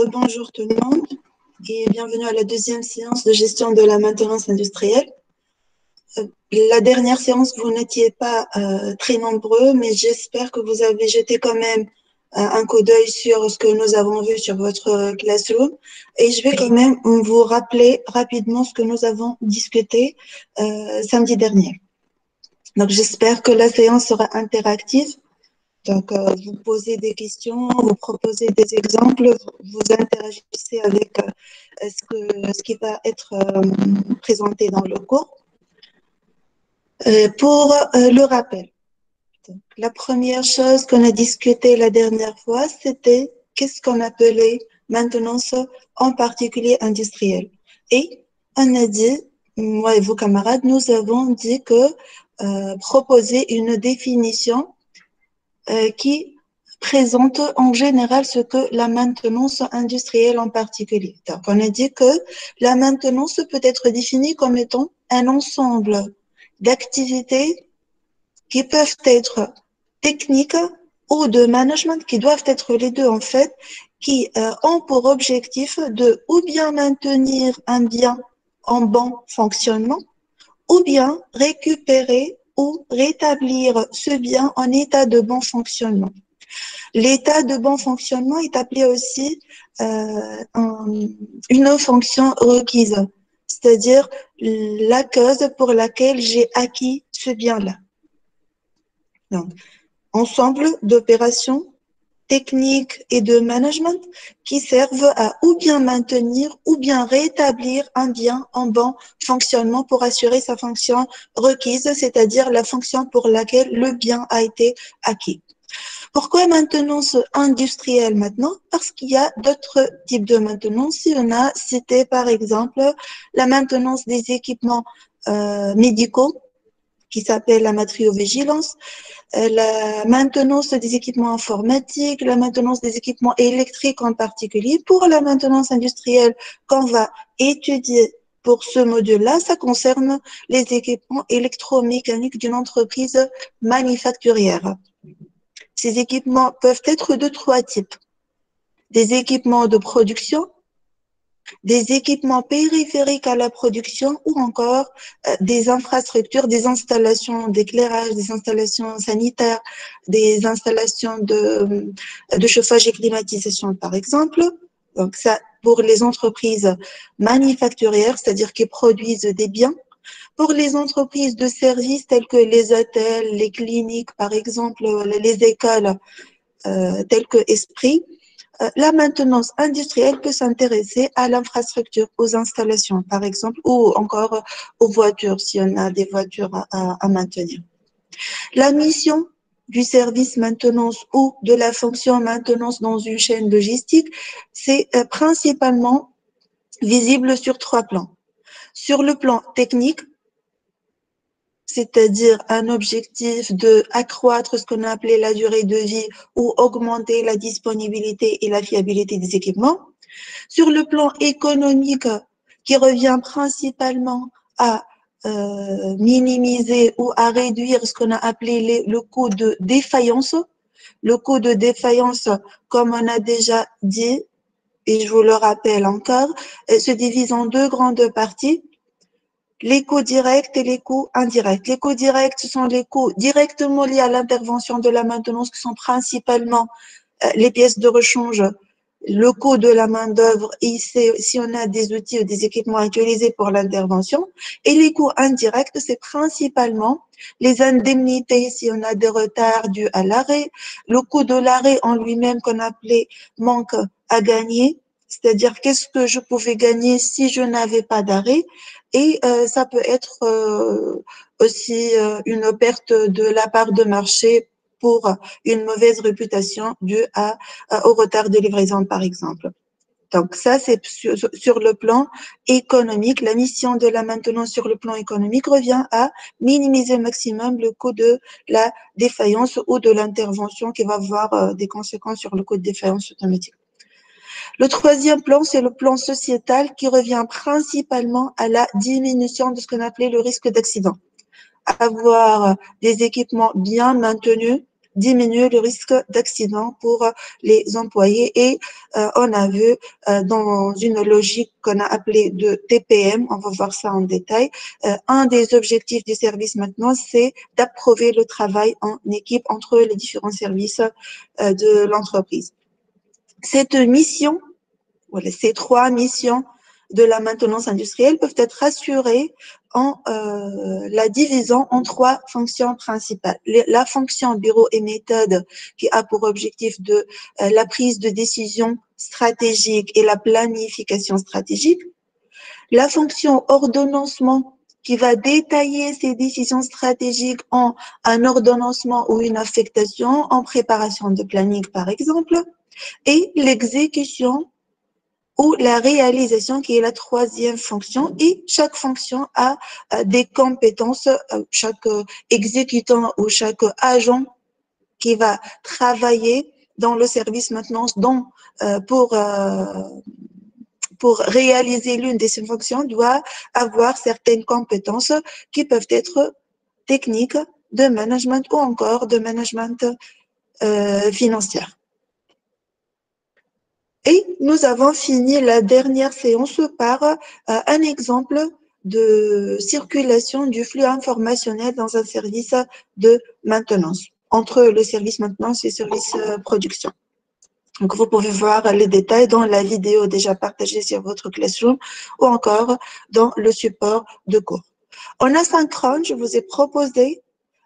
Rebonjour tout le monde et bienvenue à la deuxième séance de gestion de la maintenance industrielle. La dernière séance, vous n'étiez pas très nombreux, mais j'espère que vous avez jeté quand même un coup d'œil sur ce que nous avons vu sur votre classroom. Et je vais quand même vous rappeler rapidement ce que nous avons discuté samedi dernier. Donc, j'espère que la séance sera interactive. Donc, vous posez des questions, vous proposez des exemples, vous interagissez avec ce qui va être présenté dans le cours. Pour le rappel, donc, la première chose qu'on a discutée la dernière fois, c'était qu'est-ce qu'on appelait maintenance en particulier industrielle. Et on a dit, moi et vos camarades, nous avons dit que proposer une définition qui présente en général ce que la maintenance industrielle en particulier. Donc, on a dit que la maintenance peut être définie comme étant un ensemble d'activités qui peuvent être techniques ou de management, qui doivent être les deux en fait, qui ont pour objectif de ou bien maintenir un bien en bon fonctionnement, ou bien récupérer ou rétablir ce bien en état de bon fonctionnement. L'état de bon fonctionnement est appelé aussi une fonction requise, c'est-à-dire la cause pour laquelle j'ai acquis ce bien-là. Donc, ensemble d'opérations techniques et de management qui servent à ou bien maintenir ou bien rétablir un bien en bon fonctionnement pour assurer sa fonction requise, c'est-à-dire la fonction pour laquelle le bien a été acquis. Pourquoi maintenance industrielle maintenant? Parce qu'il y a d'autres types de maintenance. On a cité par exemple la maintenance des équipements médicaux qui s'appelle la matériovigilance, la maintenance des équipements informatiques, la maintenance des équipements électriques en particulier. Pour la maintenance industrielle qu'on va étudier pour ce module-là, ça concerne les équipements électromécaniques d'une entreprise manufacturière. Ces équipements peuvent être de trois types. Des équipements de production, des équipements périphériques à la production ou encore des infrastructures, des installations d'éclairage, des installations sanitaires, des installations de chauffage et climatisation par exemple. Donc ça pour les entreprises manufacturières, c'est-à-dire qui produisent des biens. Pour les entreprises de services telles que les hôtels, les cliniques par exemple, les écoles telles que Esprit, la maintenance industrielle peut s'intéresser à l'infrastructure, aux installations, par exemple, ou encore aux voitures, si on a des voitures à maintenir. La mission du service maintenance ou de la fonction maintenance dans une chaîne logistique, c'est principalement visible sur trois plans. Sur le plan technique, c'est-à-dire un objectif de accroître ce qu'on a appelé la durée de vie ou augmenter la disponibilité et la fiabilité des équipements. Sur le plan économique, qui revient principalement à minimiser ou à réduire ce qu'on a appelé le coût de défaillance. Le coût de défaillance, comme on a déjà dit, et je vous le rappelle encore, se divise en deux grandes parties. Les coûts directs et les coûts indirects. Les coûts directs, ce sont les coûts directement liés à l'intervention de la maintenance, qui sont principalement les pièces de rechange, le coût de la main-d'œuvre, et si on a des outils ou des équipements utilisés pour l'intervention. Et les coûts indirects, c'est principalement les indemnités, si on a des retards dus à l'arrêt, le coût de l'arrêt en lui-même qu'on appelait manque à gagner, c'est-à-dire qu'est-ce que je pouvais gagner si je n'avais pas d'arrêt. Et ça peut être aussi une perte de la part de marché pour une mauvaise réputation due au retard de livraison, par exemple. Donc ça, c'est sur le plan économique. La mission de la maintenance sur le plan économique revient à minimiser au maximum le coût de la défaillance ou de l'intervention qui va avoir des conséquences sur le coût de défaillance automatique. Le troisième plan, c'est le plan sociétal qui revient principalement à la diminution de ce qu'on appelait le risque d'accident. Avoir des équipements bien maintenus, diminuer le risque d'accident pour les employés. Et on a vu dans une logique qu'on a appelée de TPM, on va voir ça en détail, un des objectifs du service maintenant, c'est d'approuver le travail en équipe entre les différents services de l'entreprise. Cette mission, voilà, ces trois missions de la maintenance industrielle peuvent être assurées en la divisant en trois fonctions principales. La fonction bureau et méthode qui a pour objectif de la prise de décision stratégique et la planification stratégique. La fonction ordonnancement qui va détailler ces décisions stratégiques en un ordonnancement ou une affectation en préparation de planning par exemple. Et l'exécution ou la réalisation qui est la troisième fonction, et chaque fonction a des compétences, chaque exécutant ou chaque agent qui va travailler dans le service maintenance pour réaliser l'une de ces fonctions doit avoir certaines compétences qui peuvent être techniques, de management ou encore de management financier. Et nous avons fini la dernière séance par un exemple de circulation du flux informationnel dans un service de maintenance, entre le service maintenance et le service production. Donc, vous pouvez voir les détails dans la vidéo déjà partagée sur votre Classroom ou encore dans le support de cours. En asynchrone, je vous ai proposé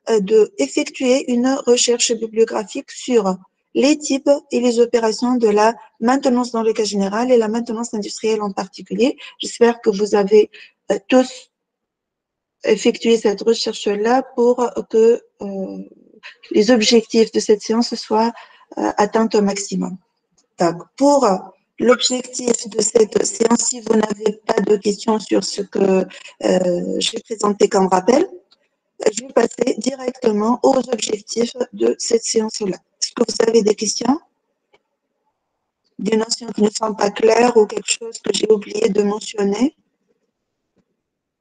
d'effectuer une recherche bibliographique sur les types et les opérations de la maintenance dans le cas général et la maintenance industrielle en particulier. J'espère que vous avez tous effectué cette recherche-là pour que les objectifs de cette séance soient atteints au maximum. Donc, pour l'objectif de cette séance, si vous n'avez pas de questions sur ce que j'ai présenté comme rappel, je vais passer directement aux objectifs de cette séance-là. Est-ce que vous avez des questions? Des notions qui ne sont pas claires ou quelque chose que j'ai oublié de mentionner?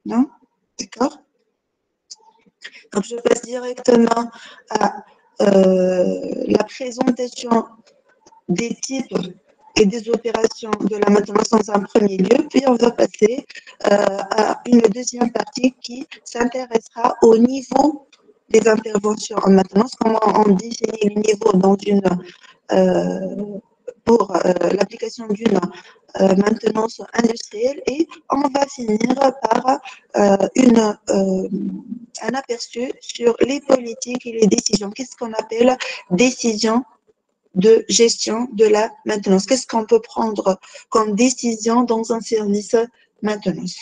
Non? D'accord? Donc, je passe directement à la présentation des types et des opérations de la maintenance dans un premier lieu, puis on va passer à une deuxième partie qui s'intéressera au niveau des interventions en maintenance, comment on définit le niveau dans pour l'application d'une maintenance industrielle, et on va finir par un aperçu sur les politiques et les décisions. Qu'est-ce qu'on appelle décision de gestion de la maintenance? Qu'est-ce qu'on peut prendre comme décision dans un service maintenance?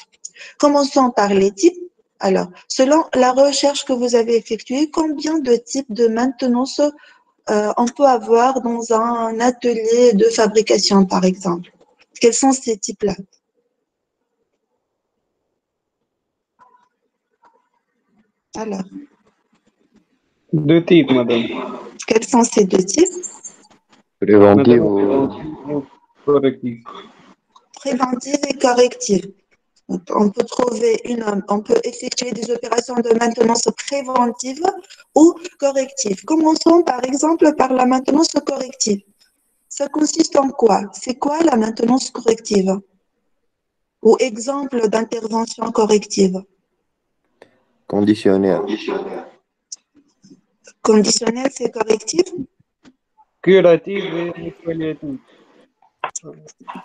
Commençons par les types. Alors, selon la recherche que vous avez effectuée, combien de types de maintenance on peut avoir dans un atelier de fabrication, par exemple? Quels sont ces types-là? Alors, deux types, madame. quels sont ces deux types? Préventive ou corrective. Préventive et corrective. On peut effectuer des opérations de maintenance préventive ou corrective. Commençons par exemple par la maintenance corrective. Ça consiste en quoi? C'est quoi la maintenance corrective? Ou exemple d'intervention corrective? conditionnelle. Conditionnel, c'est correctif? Curative et palliative.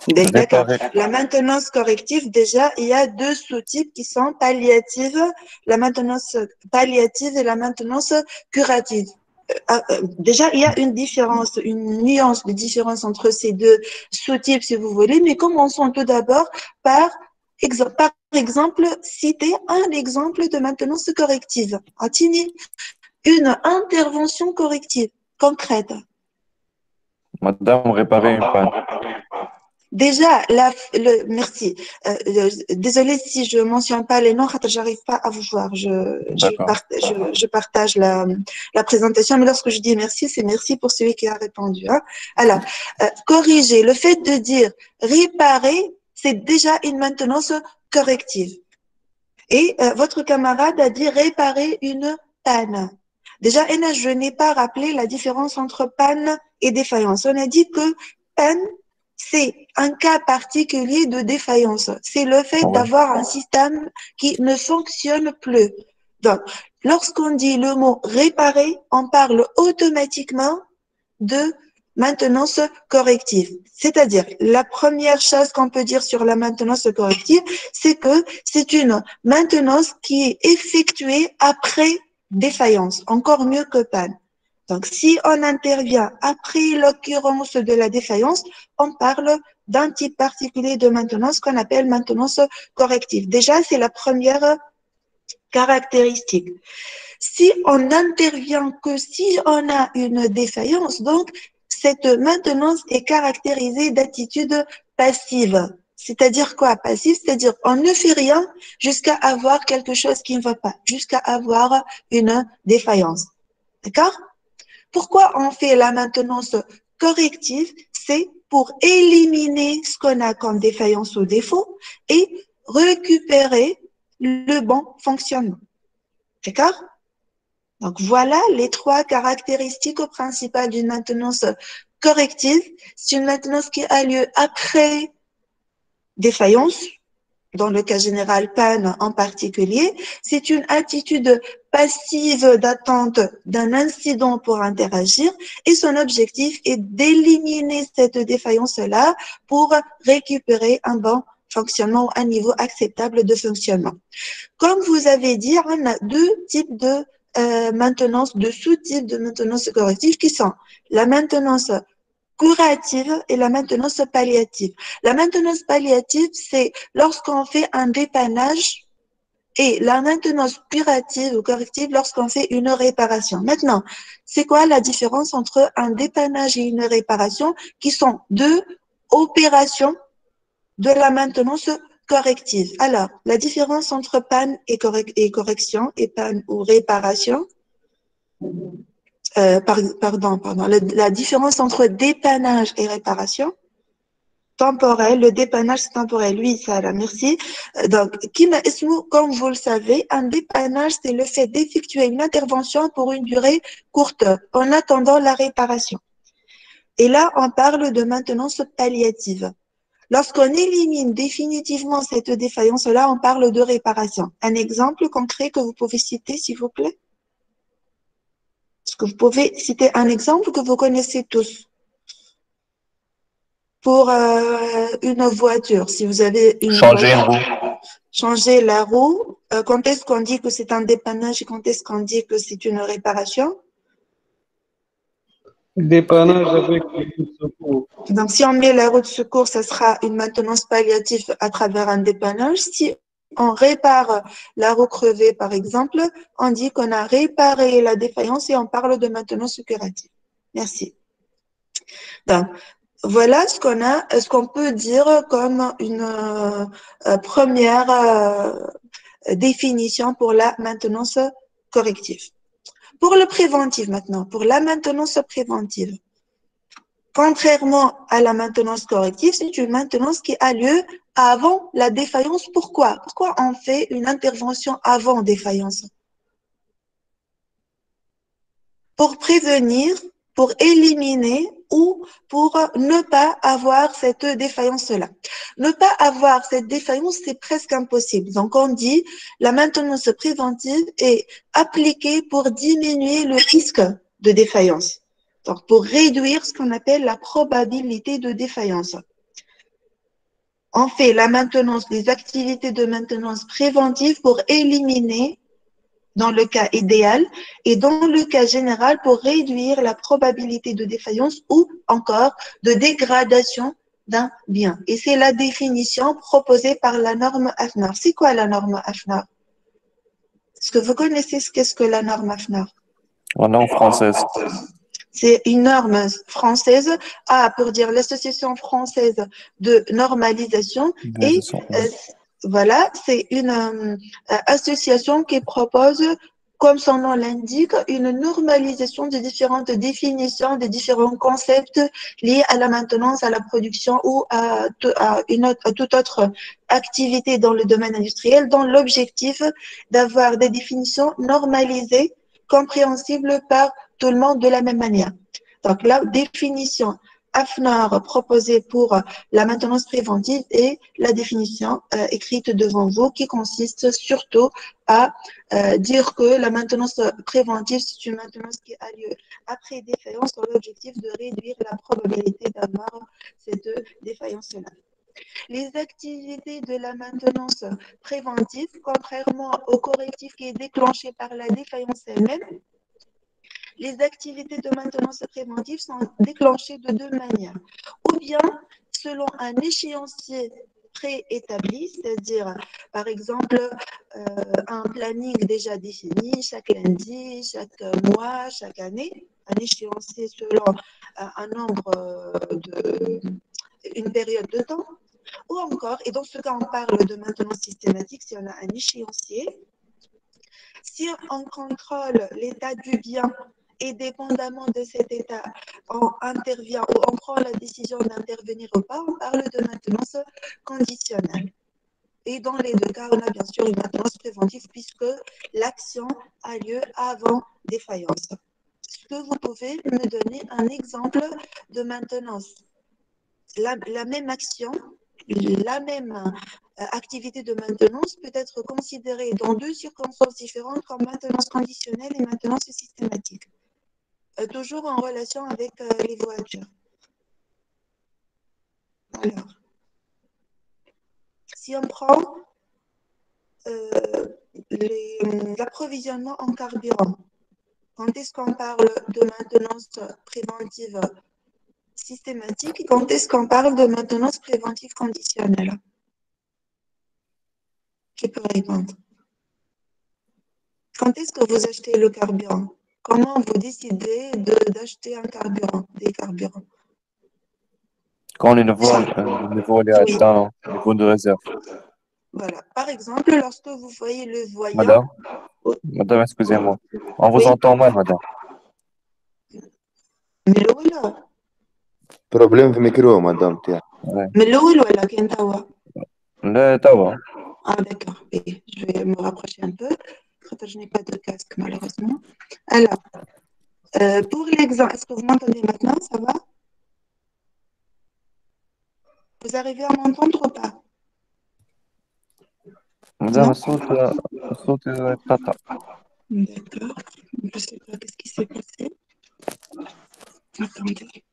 D'accord. Réparer. La maintenance corrective, déjà, il y a deux sous-types qui sont palliatives, la maintenance palliative et la maintenance curative. Déjà, il y a une différence, une nuance de différence entre ces deux sous-types, si vous voulez, mais commençons tout d'abord par exemple, citer un exemple de maintenance corrective. Atini, une intervention corrective concrète. Madame, réparer une panne. Déjà, merci. Désolée si je mentionne pas les noms, j'arrive pas à vous voir. Je partage la présentation, mais lorsque je dis merci, c'est merci pour celui qui a répondu. Hein. Alors, corriger, le fait de dire réparer, c'est déjà une maintenance corrective. Et votre camarade a dit réparer une panne. Déjà, je n'ai pas rappelé la différence entre panne et défaillance. On a dit que panne, c'est un cas particulier de défaillance. C'est le fait Ouais. d'avoir un système qui ne fonctionne plus. Donc, lorsqu'on dit le mot réparer, on parle automatiquement de maintenance corrective. C'est-à-dire, la première chose qu'on peut dire sur la maintenance corrective, c'est que c'est une maintenance qui est effectuée après défaillance, encore mieux que panne. Donc, si on intervient après l'occurrence de la défaillance, on parle d'un type particulier de maintenance qu'on appelle maintenance corrective. Déjà, c'est la première caractéristique. Si on n'intervient que si on a une défaillance, donc cette maintenance est caractérisée d'attitude passive. C'est-à-dire quoi, passive? C'est-à-dire on ne fait rien jusqu'à avoir quelque chose qui ne va pas, jusqu'à avoir une défaillance. D'accord? Pourquoi on fait la maintenance corrective? C'est pour éliminer ce qu'on a comme défaillance ou défaut et récupérer le bon fonctionnement. D'accord? Donc, voilà les trois caractéristiques principales d'une maintenance corrective. C'est une maintenance qui a lieu après défaillance, dans le cas général panne en particulier. C'est une attitude passive d'attente d'un incident pour interagir et son objectif est d'éliminer cette défaillance-là pour récupérer un bon fonctionnement ou un niveau acceptable de fonctionnement. Comme vous avez dit, on a deux types de maintenance, de sous-types de maintenance corrective qui sont la maintenance curative et la maintenance palliative. La maintenance palliative, c'est lorsqu'on fait un dépannage et la maintenance curative ou corrective lorsqu'on fait une réparation. Maintenant, c'est quoi la différence entre un dépannage et une réparation qui sont deux opérations de la maintenance corrective? Alors, la différence entre panne et correction et panne ou réparation, la différence entre dépannage et réparation, temporel, le dépannage c'est temporel, oui, ça là, merci. Donc, comme vous le savez, un dépannage, c'est le fait d'effectuer une intervention pour une durée courte, en attendant la réparation. Et là, on parle de maintenance palliative. Lorsqu'on élimine définitivement cette défaillance-là, on parle de réparation. Un exemple concret que vous pouvez citer, s'il vous plaît? Est-ce que vous pouvez citer un exemple que vous connaissez tous? Pour une voiture, si vous avez une Changer une voiture, roue. changer la roue, quand est-ce qu'on dit que c'est un dépannage et quand est-ce qu'on dit que c'est une réparation? Dépannage avec le secours. Donc, si on met la roue de secours, ça sera une maintenance palliative à travers un dépannage. Si on répare la roue crevée, par exemple, on dit qu'on a réparé la défaillance et on parle de maintenance curative. Merci. Donc, voilà ce qu'on peut dire comme une première définition pour la maintenance corrective. Pour le préventif maintenant, pour la maintenance préventive, contrairement à la maintenance corrective, c'est une maintenance qui a lieu avant la défaillance. Pourquoi? Pourquoi on fait une intervention avant défaillance? Pour prévenir, pour éliminer ou pour ne pas avoir cette défaillance-là. Ne pas avoir cette défaillance, c'est presque impossible. Donc, on dit la maintenance préventive est appliquée pour diminuer le risque de défaillance. Donc, pour réduire ce qu'on appelle la probabilité de défaillance. On fait la maintenance, les activités de maintenance préventive pour éliminer dans le cas idéal et dans le cas général pour réduire la probabilité de défaillance ou encore de dégradation d'un bien. Et c'est la définition proposée par la norme AFNOR. C'est quoi la norme AFNOR? Est-ce que vous connaissez qu'est-ce que la norme AFNOR? En langue française. C'est une norme française, A pour dire l'Association française de normalisation, et voilà, c'est une association qui propose, comme son nom l'indique, une normalisation des différentes définitions, des différents concepts liés à la maintenance, à la production ou à toute autre activité dans le domaine industriel, dans l'objectif d'avoir des définitions normalisées compréhensible par tout le monde de la même manière. Donc, la définition AFNOR proposée pour la maintenance préventive est la définition écrite devant vous qui consiste surtout à dire que la maintenance préventive, c'est une maintenance qui a lieu après défaillance dans l'objectif de réduire la probabilité d'avoir cette défaillance-là. Les activités de la maintenance préventive, contrairement au correctif qui est déclenché par la défaillance elle-même, les activités de maintenance préventive sont déclenchées de deux manières. Ou bien selon un échéancier préétabli, c'est-à-dire par exemple un planning déjà défini chaque lundi, chaque mois, chaque année, un échéancier selon un nombre une période de temps, ou encore, et dans ce cas on parle de maintenance systématique si on a un échéancier, si on contrôle l'état du bien et dépendamment de cet état, on intervient ou on prend la décision d'intervenir ou pas, on parle de maintenance conditionnelle. Et dans les deux cas, on a bien sûr une maintenance préventive puisque l'action a lieu avant défaillance. Est-ce que vous pouvez me donner un exemple de maintenance? La même action, la même activité de maintenance peut être considérée dans deux circonstances différentes comme maintenance conditionnelle et maintenance systématique. Toujours en relation avec les voitures. Alors, si on prend l'approvisionnement en carburant, quand est-ce qu'on parle de maintenance préventive systématique et quand est-ce qu'on parle de maintenance préventive conditionnelle? Qui peut répondre? Quand est-ce que vous achetez le carburant? Comment vous décidez d'acheter un carburant, des carburants? Quand le niveau est Oui. atteint, le niveau de réserve. Voilà. Par exemple, lorsque vous voyez le voyant. Madame, excusez-moi. On vous Oui. entend mal, madame. من الأول ولا؟ بروبليم في الميكرو مدام تاعي. من الأول ولا كان توا؟ لا توا. Ah d'accord. Et je vais me rapprocher un peu. Je n'ai pas de casque malheureusement. Alors, pour l'exemple, est-ce que vous m'entendez maintenant? Ça va? Vous arrivez à m'entendre ou pas? Madame, Non? الصوت يتقطع. D'accord. Je ne sais pas qu'est-ce qui s'est passé. Attendez.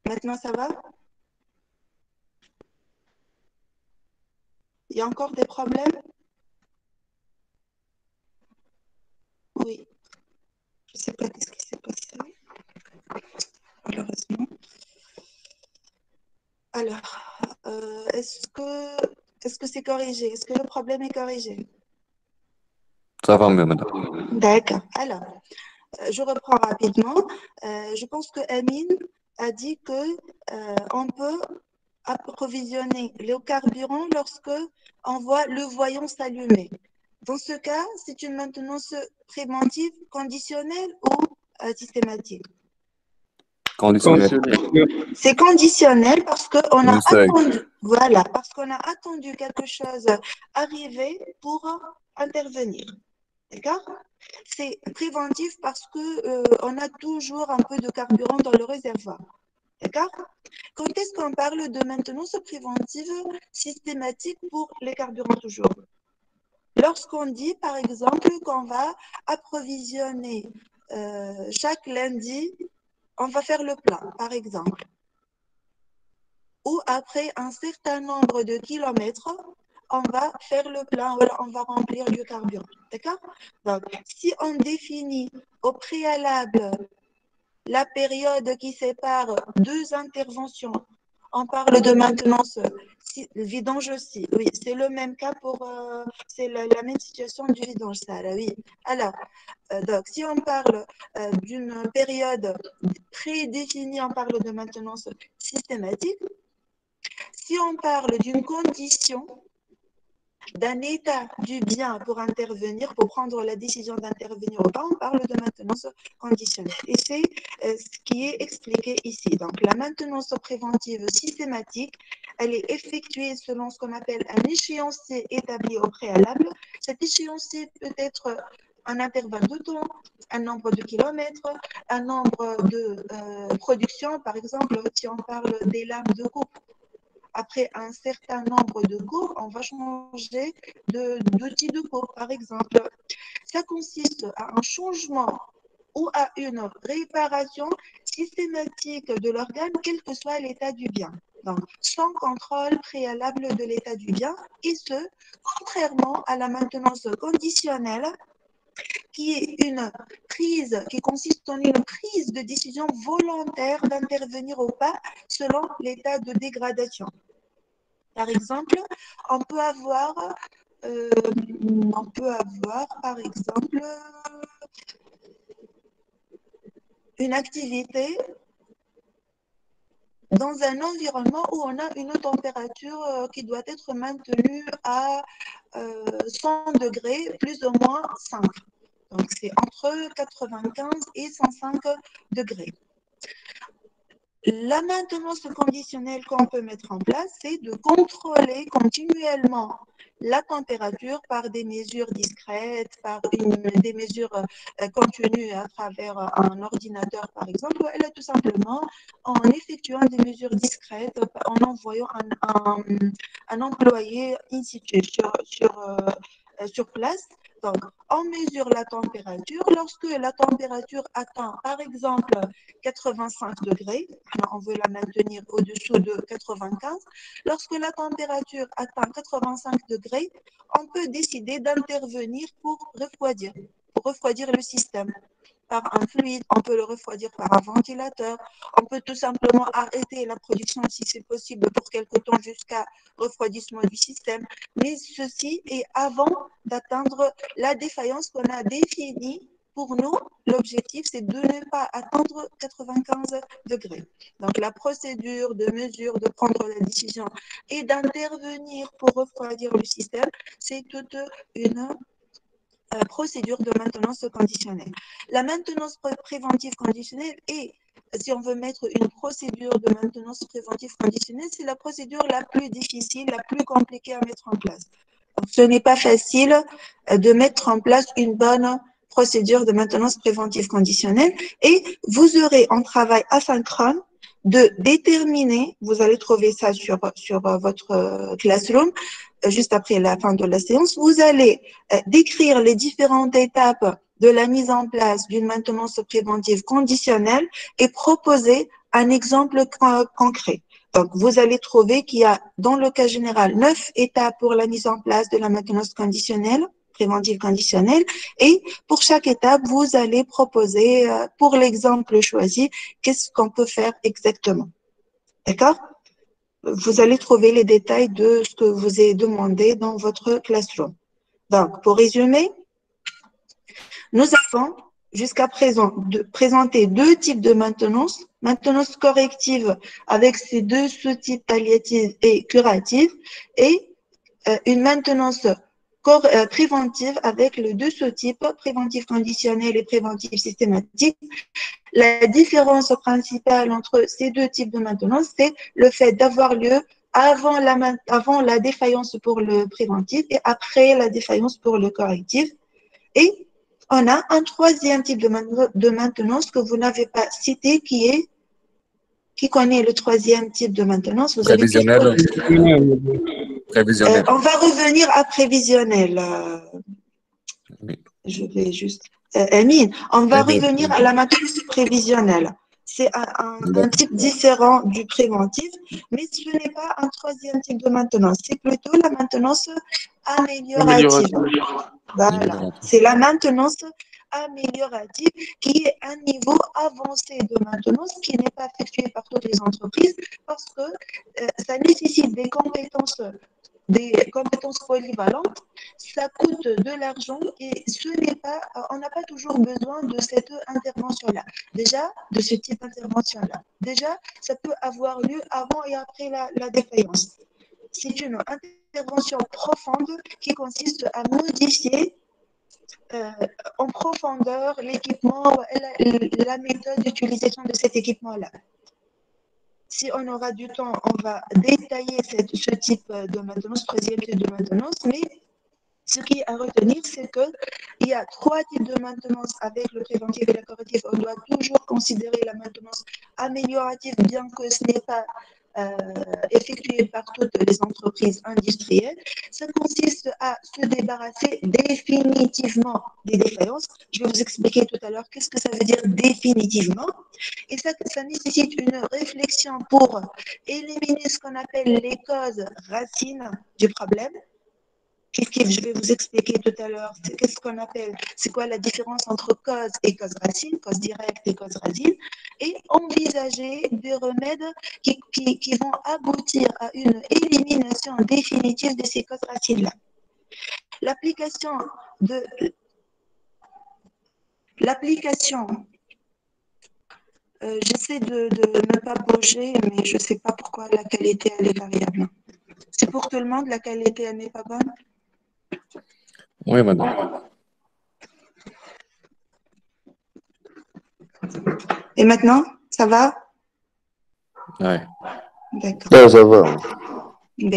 Maintenant, ça va? Il y a encore des problèmes? Oui. Je ne sais pas qu'est-ce qui s'est passé. Malheureusement. Alors, est-ce que c'est corrigé? Est-ce que le problème est corrigé? Ça va mieux, madame. D'accord. Alors, je reprends rapidement. Je pense que Amine a dit que on peut approvisionner le carburant lorsque on voit le voyant s'allumer. Dans ce cas, c'est une maintenance préventive conditionnelle ou systématique? Conditionnel. C'est conditionnel parce qu'on a Une seuil. attendu, voilà, parce qu'on a attendu quelque chose arriver pour intervenir. D'accord? C'est préventif parce que on a toujours un peu de carburant dans le réservoir. D'accord? Quand est-ce qu'on parle de maintenance préventive systématique pour les carburants toujours? Lorsqu'on dit, par exemple, qu'on va approvisionner chaque lundi, on va faire le plein, par exemple. Ou après un certain nombre de kilomètres, on va faire le plein, voilà, on va remplir du carburant. D'accord? Donc, si on définit au préalable la période qui sépare deux interventions, on parle de maintenance vidange aussi. Oui, c'est le même cas pour, c'est la même situation du vidange, ça, là, oui. Alors, donc, si on parle d'une période prédéfinie, on parle de maintenance systématique. Si on parle d'une condition, d'un état du bien pour intervenir, pour prendre la décision d'intervenir ou pas, on parle de maintenance conditionnelle. Et c'est ce qui est expliqué ici. Donc, la maintenance préventive systématique, elle est effectuée selon ce qu'on appelle un échéancier établi au préalable. Cet échéancier peut être un intervalle de temps, un nombre de kilomètres, un nombre de productions. Par exemple, si on parle des lames de coupe, après un certain nombre de cours, on va changer d'outil de cours, par exemple. Ça consiste à un changement ou à une réparation systématique de l'organe, quel que soit l'état du bien. Donc, sans contrôle préalable de l'état du bien, et ce, contrairement à la maintenance conditionnelle, qui est une prise, qui consiste en une prise de décision volontaire d'intervenir ou pas selon l'état de dégradation. Par exemple, on peut avoir, par exemple, une activité dans un environnement où on a une température qui doit être maintenue à 100 degrés, plus ou moins 5. Donc, c'est entre 95 et 105 degrés. La maintenance conditionnelle qu'on peut mettre en place, c'est de contrôler continuellement la température par des mesures discrètes, par des mesures continues à travers un ordinateur, par exemple, ou tout simplement en effectuant des mesures discrètes, en envoyant un employé in situ sur place. Donc, on mesure la température. Lorsque la température atteint, par exemple, 85 degrés, on veut la maintenir au-dessous de 95. Lorsque la température atteint 85 degrés, on peut décider d'intervenir pour refroidir le système par un fluide, on peut le refroidir par un ventilateur, on peut tout simplement arrêter la production si c'est possible pour quelque temps jusqu'à refroidissement du système. Mais ceci est avant d'atteindre la défaillance qu'on a définie. Pour nous, l'objectif, c'est de ne pas atteindre 95 degrés. Donc, la procédure de mesure, de prendre la décision et d'intervenir pour refroidir le système, c'est toute une procédure de maintenance conditionnelle. La maintenance préventive conditionnelle est, si on veut mettre une procédure de maintenance préventive conditionnelle, c'est la procédure la plus difficile, la plus compliquée à mettre en place. Donc, ce n'est pas facile de mettre en place une bonne procédure de maintenance préventive conditionnelle et vous aurez en travail asynchrone de déterminer, vous allez trouver ça sur votre classroom, juste après la fin de la séance, vous allez décrire les différentes étapes de la mise en place d'une maintenance préventive conditionnelle et proposer un exemple concret. Donc, vous allez trouver qu'il y a, dans le cas général, 9 étapes pour la mise en place de la maintenance conditionnelle, préventive conditionnelle, et pour chaque étape, vous allez proposer, pour l'exemple choisi, qu'est-ce qu'on peut faire exactement. D'accord ? Vous allez trouver les détails de ce que vous ai demandé dans votre classroom. Donc, pour résumer, nous avons jusqu'à présent présenté deux types de maintenance. Maintenance corrective avec ses deux sous-types palliative et curative et une maintenance préventive avec les deux sous-types, préventive conditionnelle et préventive systématique. La différence principale entre ces deux types de maintenance, c'est le fait d'avoir lieu avant la défaillance pour le préventif et après la défaillance pour le correctif. Et on a un troisième type de maintenance que vous n'avez pas cité qui connaît le troisième type de maintenance. Vous allez Prévisionnel. Prévisionnel. on va revenir à prévisionnel. Oui. Je vais juste... Amine, on va revenir à la maintenance prévisionnelle. C'est un type différent du préventif, mais ce n'est pas un troisième type de maintenance. C'est plutôt la maintenance améliorative. Voilà, c'est la maintenance améliorative qui est un niveau avancé de maintenance qui n'est pas effectué par toutes les entreprises parce que ça nécessite des compétences polyvalentes, ça coûte de l'argent et on n'a pas toujours besoin de cette intervention-là. Déjà, de ce type d'intervention-là. Déjà, ça peut avoir lieu avant et après la défaillance. C'est une intervention intervention profonde qui consiste à modifier en profondeur l'équipement, la méthode d'utilisation de cet équipement-là. Si on aura du temps, on va détailler ce type de maintenance, troisième type de maintenance, mais ce qui est à retenir, c'est qu'il y a 3 types de maintenance avec le préventif et la correctif. On doit toujours considérer la maintenance améliorative, bien que ce n'est pas effectué par toutes les entreprises industrielles. Ça consiste à se débarrasser définitivement des défaillances. Je vais vous expliquer tout à l'heure qu'est-ce que ça veut dire définitivement. Et ça nécessite une réflexion pour éliminer ce qu'on appelle les causes racines du problème. Je vais vous expliquer tout à l'heure qu'est-ce qu'on appelle, c'est quoi la différence entre cause et cause racine, cause directe et cause racine, et envisager des remèdes qui vont aboutir à une élimination définitive de ces causes racines-là. L'application, j'essaie de ne pas bouger, mais je ne sais pas pourquoi la qualité elle est variable. C'est pour tout le monde, la qualité elle n'est pas bonne? Oui, madame. Et maintenant, ça va? Oui. D'accord. Là, ça va. B.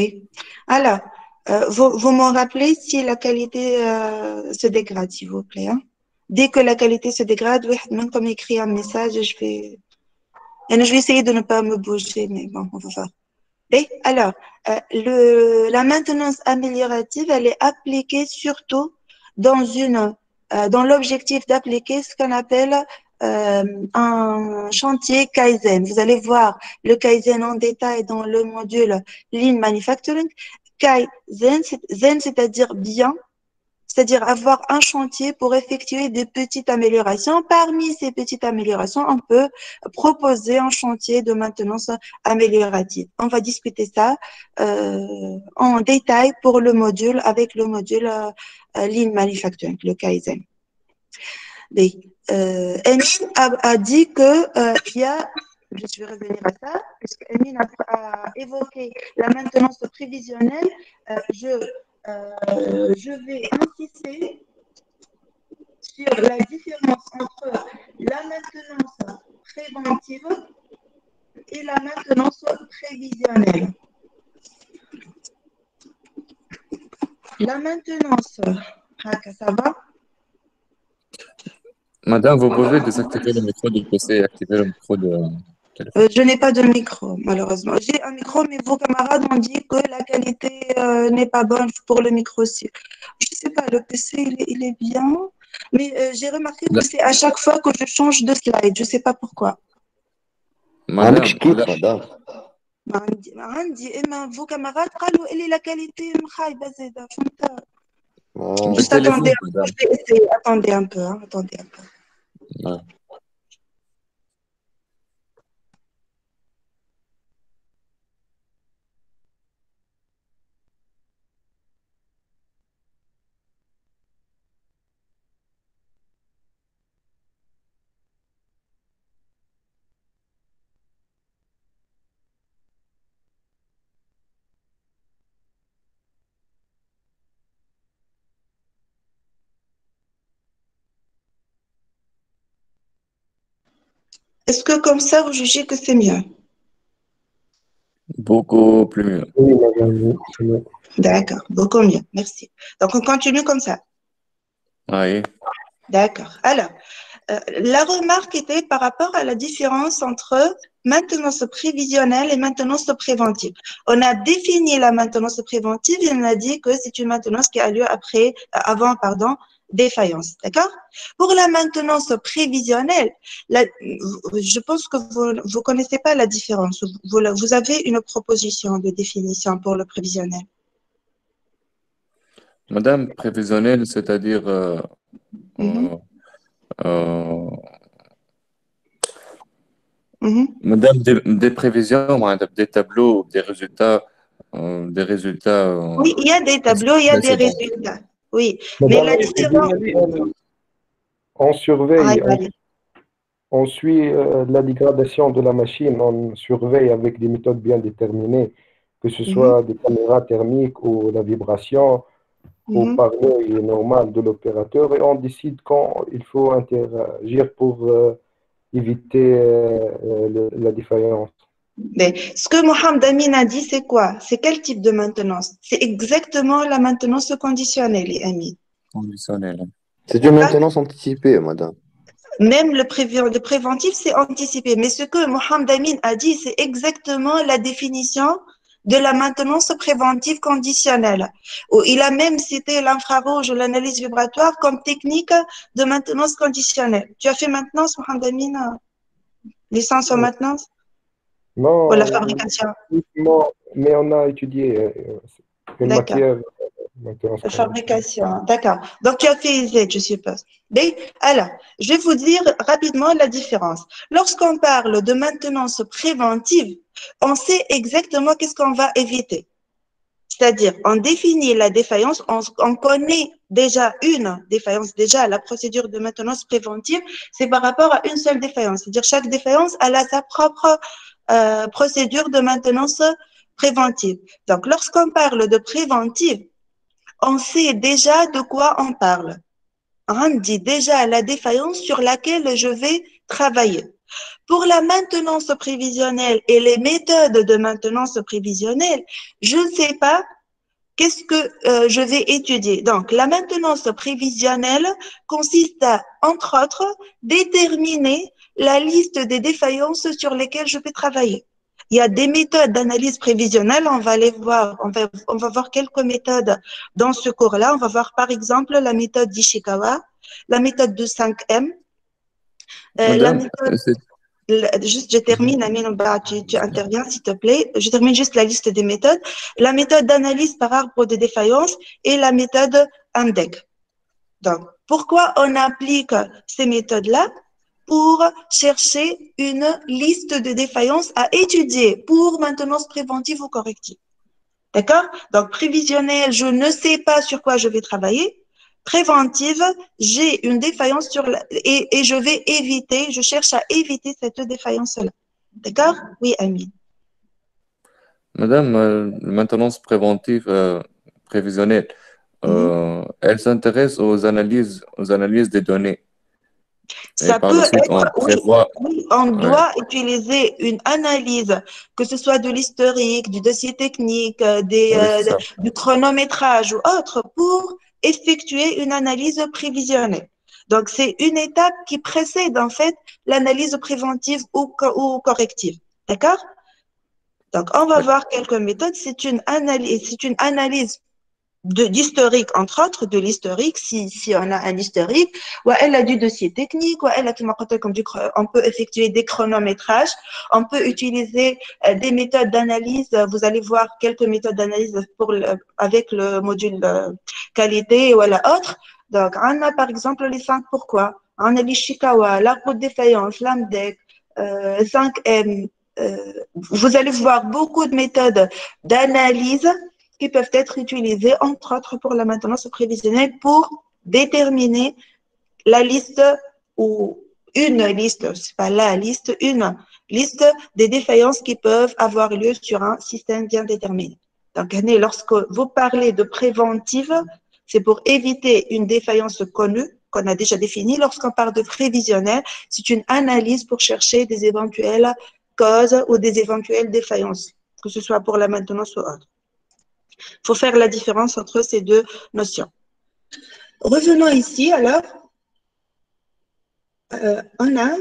Alors, vous m'en rappelez si la qualité se dégrade, s'il vous plaît. Hein? Dès que la qualité se dégrade, même comme écrit un message, je vais essayer de ne pas me bouger, mais bon, on va voir. B. Alors, la maintenance améliorative, elle est appliquée surtout dans l'objectif d'appliquer ce qu'on appelle un chantier Kaizen. Vous allez voir le Kaizen en détail dans le module Lean Manufacturing. Kaizen, c'est-à-dire bien, c'est-à-dire avoir un chantier pour effectuer des petites améliorations. Parmi ces petites améliorations, on peut proposer un chantier de maintenance améliorative. On va discuter ça en détail pour le module avec le module Lean Manufacturing, le Kaizen. Emine a dit que il y a, je vais revenir à ça, puisque Emine a évoqué la maintenance prévisionnelle. Je vais insister sur la différence entre la maintenance préventive et la maintenance prévisionnelle. La maintenance, ça va? Madame, vous pouvez désactiver le micro du PC et activer le micro de téléphone. Je n'ai pas de micro, malheureusement. J'ai un micro, mais vos camarades ont dit que la qualité n'est pas bonne pour le micro aussi. Je ne sais pas, le PC, il est bien, mais j'ai remarqué que c'est à chaque fois que je change de slide. Je ne sais pas pourquoi. عندك Madame, شكيت là, مدام. عندي إما vos camarades قالوا لي la qualité خايبة زيادة فهمت. آه. Juste téléphone, attendez un peu, madame. je vais essayer. Attendez un peu, hein, attendez un peu. Ouais. Est-ce que comme ça, vous jugez que c'est mieux? Beaucoup plus mieux. Oui, madame, c'est mieux. D'accord, beaucoup mieux, merci. Donc, on continue comme ça. Oui. D'accord. Alors, la remarque était par rapport à la différence entre maintenance prévisionnelle et maintenance préventive. On a défini la maintenance préventive et on a dit que c'est une maintenance qui a lieu avant, défaillance. D'accord? Pour la maintenance prévisionnelle, je pense que vous ne connaissez pas la différence. Vous avez une proposition de définition pour le prévisionnel. Madame, prévisionnel, c'est-à-dire Mhm. euh, Mhm. madame, des prévisions, madame, des tableaux, des résultats, Oui, il y a des tableaux, il y a des précédents. résultats. Oui, mais Madame, la les différence. prévisionnels, on Ah, surveille, allez. on suit la dégradation de la machine, on surveille avec des méthodes bien déterminées que ce soit des caméras thermiques ou la vibration, ou par l'œil normal de l'opérateur, et on décide quand il faut interagir pour éviter la défaillance. Mais ce que Mohamed Amin a dit, c'est quoi? C'est quel type de maintenance? C'est exactement la maintenance conditionnelle, Amin. Conditionnel. C'est une maintenance anticipée, madame. Même le préventif, c'est anticipé. Mais ce que Mohamed Amin a dit, c'est exactement la définition de la maintenance préventive conditionnelle. Il a même cité l'infrarouge ou l'analyse vibratoire comme technique de maintenance conditionnelle. Tu as fait maintenance, Mohamed Amin? Licence en maintenance? Non, Ou la fabrication? mais on a étudié une D'accord. matière maintenance La conditionnelle. fabrication, d'accord. Donc, tu as fait IZ, je suppose. Mais, alors, je vais vous dire rapidement la différence. Lorsqu'on parle de maintenance préventive, on sait exactement qu'est-ce qu'on va éviter. C'est-à-dire, on définit la défaillance, on connaît déjà une défaillance. Déjà, la procédure de maintenance préventive, c'est par rapport à une seule défaillance. C'est-à-dire, chaque défaillance, elle a sa propre procédure de maintenance préventive. Donc, lorsqu'on parle de préventive, on sait déjà de quoi on parle. On dit déjà la défaillance sur laquelle je vais travailler. Pour la maintenance prévisionnelle et les méthodes de maintenance prévisionnelle, je ne sais pas qu'est-ce que je vais étudier. Donc, la maintenance prévisionnelle consiste à, entre autres, déterminer la liste des défaillances sur lesquelles je vais travailler. Il y a des méthodes d'analyse prévisionnelle, on va les voir, on va voir quelques méthodes dans ce cours-là. On va voir par exemple la méthode d'Ishikawa, la méthode de 5M, la Madame, méthode, c'est juste je termine, Amine, tu interviens s'il te plaît, je termine juste la liste des méthodes, la méthode d'analyse par arbre de défaillance et la méthode INDEC. Donc, pourquoi on applique ces méthodes-là? Pour chercher une liste de défaillances à étudier pour maintenance préventive ou corrective. D'accord? Donc, prévisionnelle, je ne sais pas sur quoi je vais travailler. Préventive, j'ai une défaillance et je vais éviter, je cherche à éviter cette défaillance-là. D'accord? Oui, Amine. Madame, la maintenance préventive prévisionnelle, elle s'intéresse aux analyses des données. Et Ça par peut la suite, on être, oui, prévoit. oui, on Ouais, doit utiliser une analyse, que ce soit de l'historique, du dossier technique, oui, c'est ça. du chronométrage ou autre, pour effectuer une analyse prévisionnelle. Donc, c'est une étape qui précède en fait l'analyse préventive ou corrective. D'accord? Donc, on va voir quelques méthodes. C'est une analyse d'historique, entre autres, de l'historique, si on a un historique, ou elle a du dossier technique, ou elle a comme on peut effectuer des chronométrages, on peut utiliser des méthodes d'analyse. Vous allez voir quelques méthodes d'analyse avec le module qualité ou la autre. Donc, on a par exemple les 5 pourquoi. On a l'Ishikawa, l'arbre de défaillance, l'AMDEC, 5M. Vous allez voir beaucoup de méthodes d'analyse qui peuvent être utilisées, entre autres, pour la maintenance prévisionnelle pour déterminer la liste ou une liste, c'est pas la liste, une liste des défaillances qui peuvent avoir lieu sur un système bien déterminé. Donc, lorsque vous parlez de préventive, c'est pour éviter une défaillance connue qu'on a déjà définie. Lorsqu'on parle de prévisionnel, c'est une analyse pour chercher des éventuelles causes ou des éventuelles défaillances, que ce soit pour la maintenance ou autre. Il faut faire la différence entre ces deux notions. Revenons ici, alors. On a,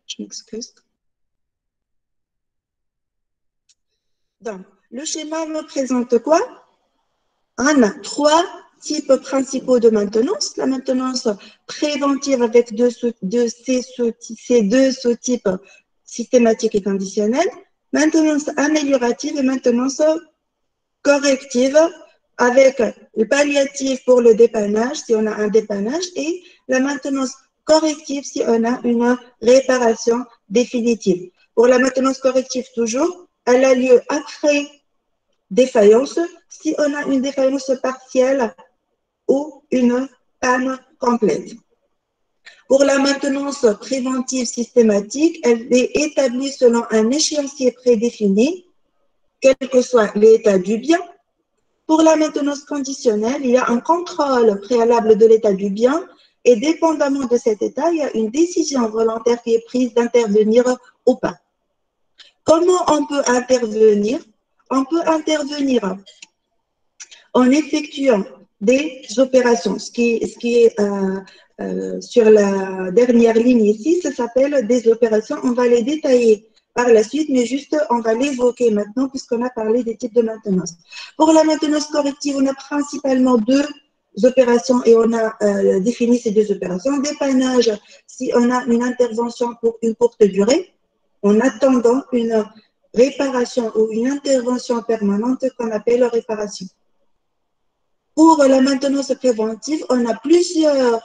je m'excuse. Donc, le schéma me présente quoi? On a 3 types principaux de maintenance. La maintenance préventive avec ces deux sous-types systématiques et conditionnels. Maintenance améliorative et maintenance corrective avec le palliatif pour le dépannage, si on a un dépannage, et la maintenance corrective si on a une réparation définitive. Pour la maintenance corrective, toujours, elle a lieu après défaillance, si on a une défaillance partielle ou une panne complète. Pour la maintenance préventive systématique, elle est établie selon un échéancier prédéfini quel que soit l'état du bien. Pour la maintenance conditionnelle, il y a un contrôle préalable de l'état du bien et dépendamment de cet état, il y a une décision volontaire qui est prise d'intervenir ou pas. Comment on peut intervenir? On peut intervenir en effectuant des opérations. Ce qui est sur la dernière ligne ici, ça s'appelle des opérations. On va les détailler par la suite, mais juste on va l'évoquer maintenant puisqu'on a parlé des types de maintenance. Pour la maintenance corrective, on a principalement deux opérations et on a défini ces deux opérations. Dépannage, si on a une intervention pour une courte durée, en attendant une réparation ou une intervention permanente qu'on appelle réparation. Pour la maintenance préventive, on a plusieurs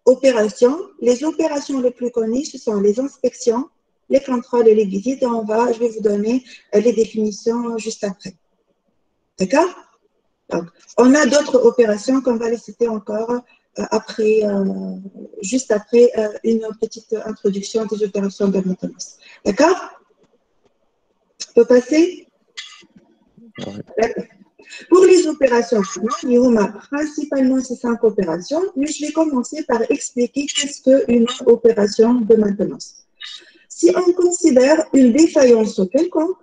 opérations. Les opérations les plus connues, ce sont les inspections, les contrôles et les visites. Je vais vous donner les définitions juste après. D'accord? On a d'autres opérations qu'on va les citer encore après, juste après une petite introduction des opérations de maintenance. D'accord? On peut passer? D'accord. Pour les opérations, il y a principalement ces 5 opérations, mais je vais commencer par expliquer qu'est-ce qu'une opération de maintenance. Si on considère une défaillance quelconque,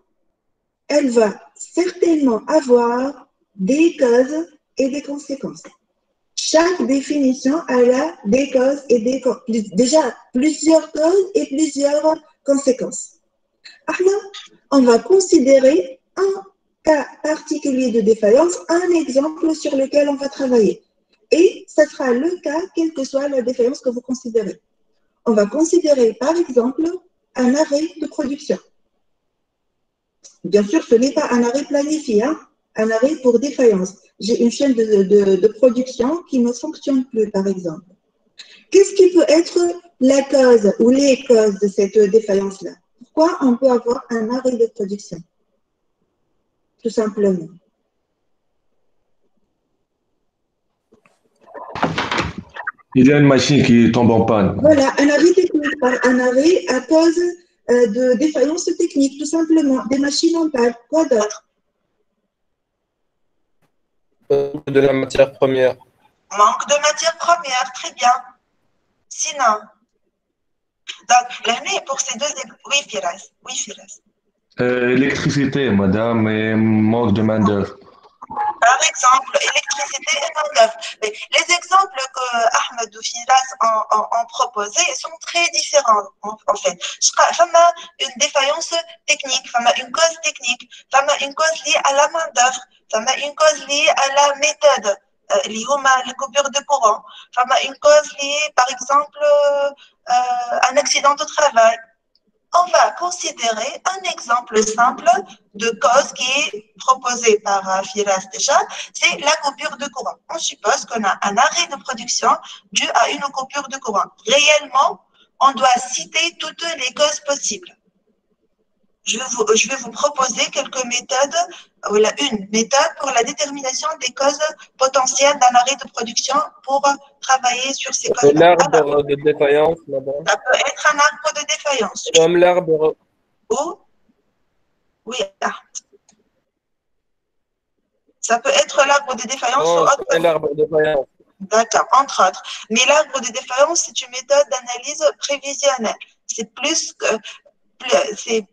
elle va certainement avoir des causes et des conséquences. Chaque définition a des causes et déjà plusieurs causes et plusieurs conséquences. Alors, on va considérer un cas particulier de défaillance, un exemple sur lequel on va travailler. Et ce sera le cas, quelle que soit la défaillance que vous considérez. On va considérer, par exemple, un arrêt de production. Bien sûr, ce n'est pas un arrêt planifié, hein, un arrêt pour défaillance. J'ai une chaîne de production qui ne fonctionne plus, par exemple. Qu'est-ce qui peut être la cause ou les causes de cette défaillance-là? Pourquoi on peut avoir un arrêt de production? Tout simplement. Il y a une machine qui tombe en panne. Voilà, un arrêt technique, un arrêt à cause de défaillance technique, tout simplement. Des machines en panne. Quoi d'autre? De la matière première. Manque de matière première, très bien. Sinon, donc, l'année pour ces deux... Oui, Firas. Oui, Firas. Électricité, madame, et manque de main-d'œuvre. Par exemple, électricité et main-d'œuvre. Les exemples que Ahmed ou Firas ont proposés sont très différents, en fait. Il y a une défaillance technique, il y a une cause technique, il y a une cause liée à la main-d'œuvre, il y a une cause liée à la méthode, liée à la coupure de courant, il y a une cause liée, par exemple, à un accident de travail. On va considérer un exemple simple de cause qui est proposé par Firas déjà, c'est la coupure de courant. On suppose qu'on a un arrêt de production dû à une coupure de courant. Réellement, on doit citer toutes les causes possibles. Je vais vous proposer quelques méthodes, ou une méthode pour la détermination des causes potentielles d'un arrêt de production pour travailler sur ces causes. L'arbre de défaillance, madame. Ça peut être un arbre de défaillance. Comme l'arbre. Ou, oui, ça peut être l'arbre de défaillance ou autre. L'arbre de défaillance. D'accord, entre autres. Mais l'arbre de défaillance, c'est une méthode d'analyse prévisionnelle. C'est plus que...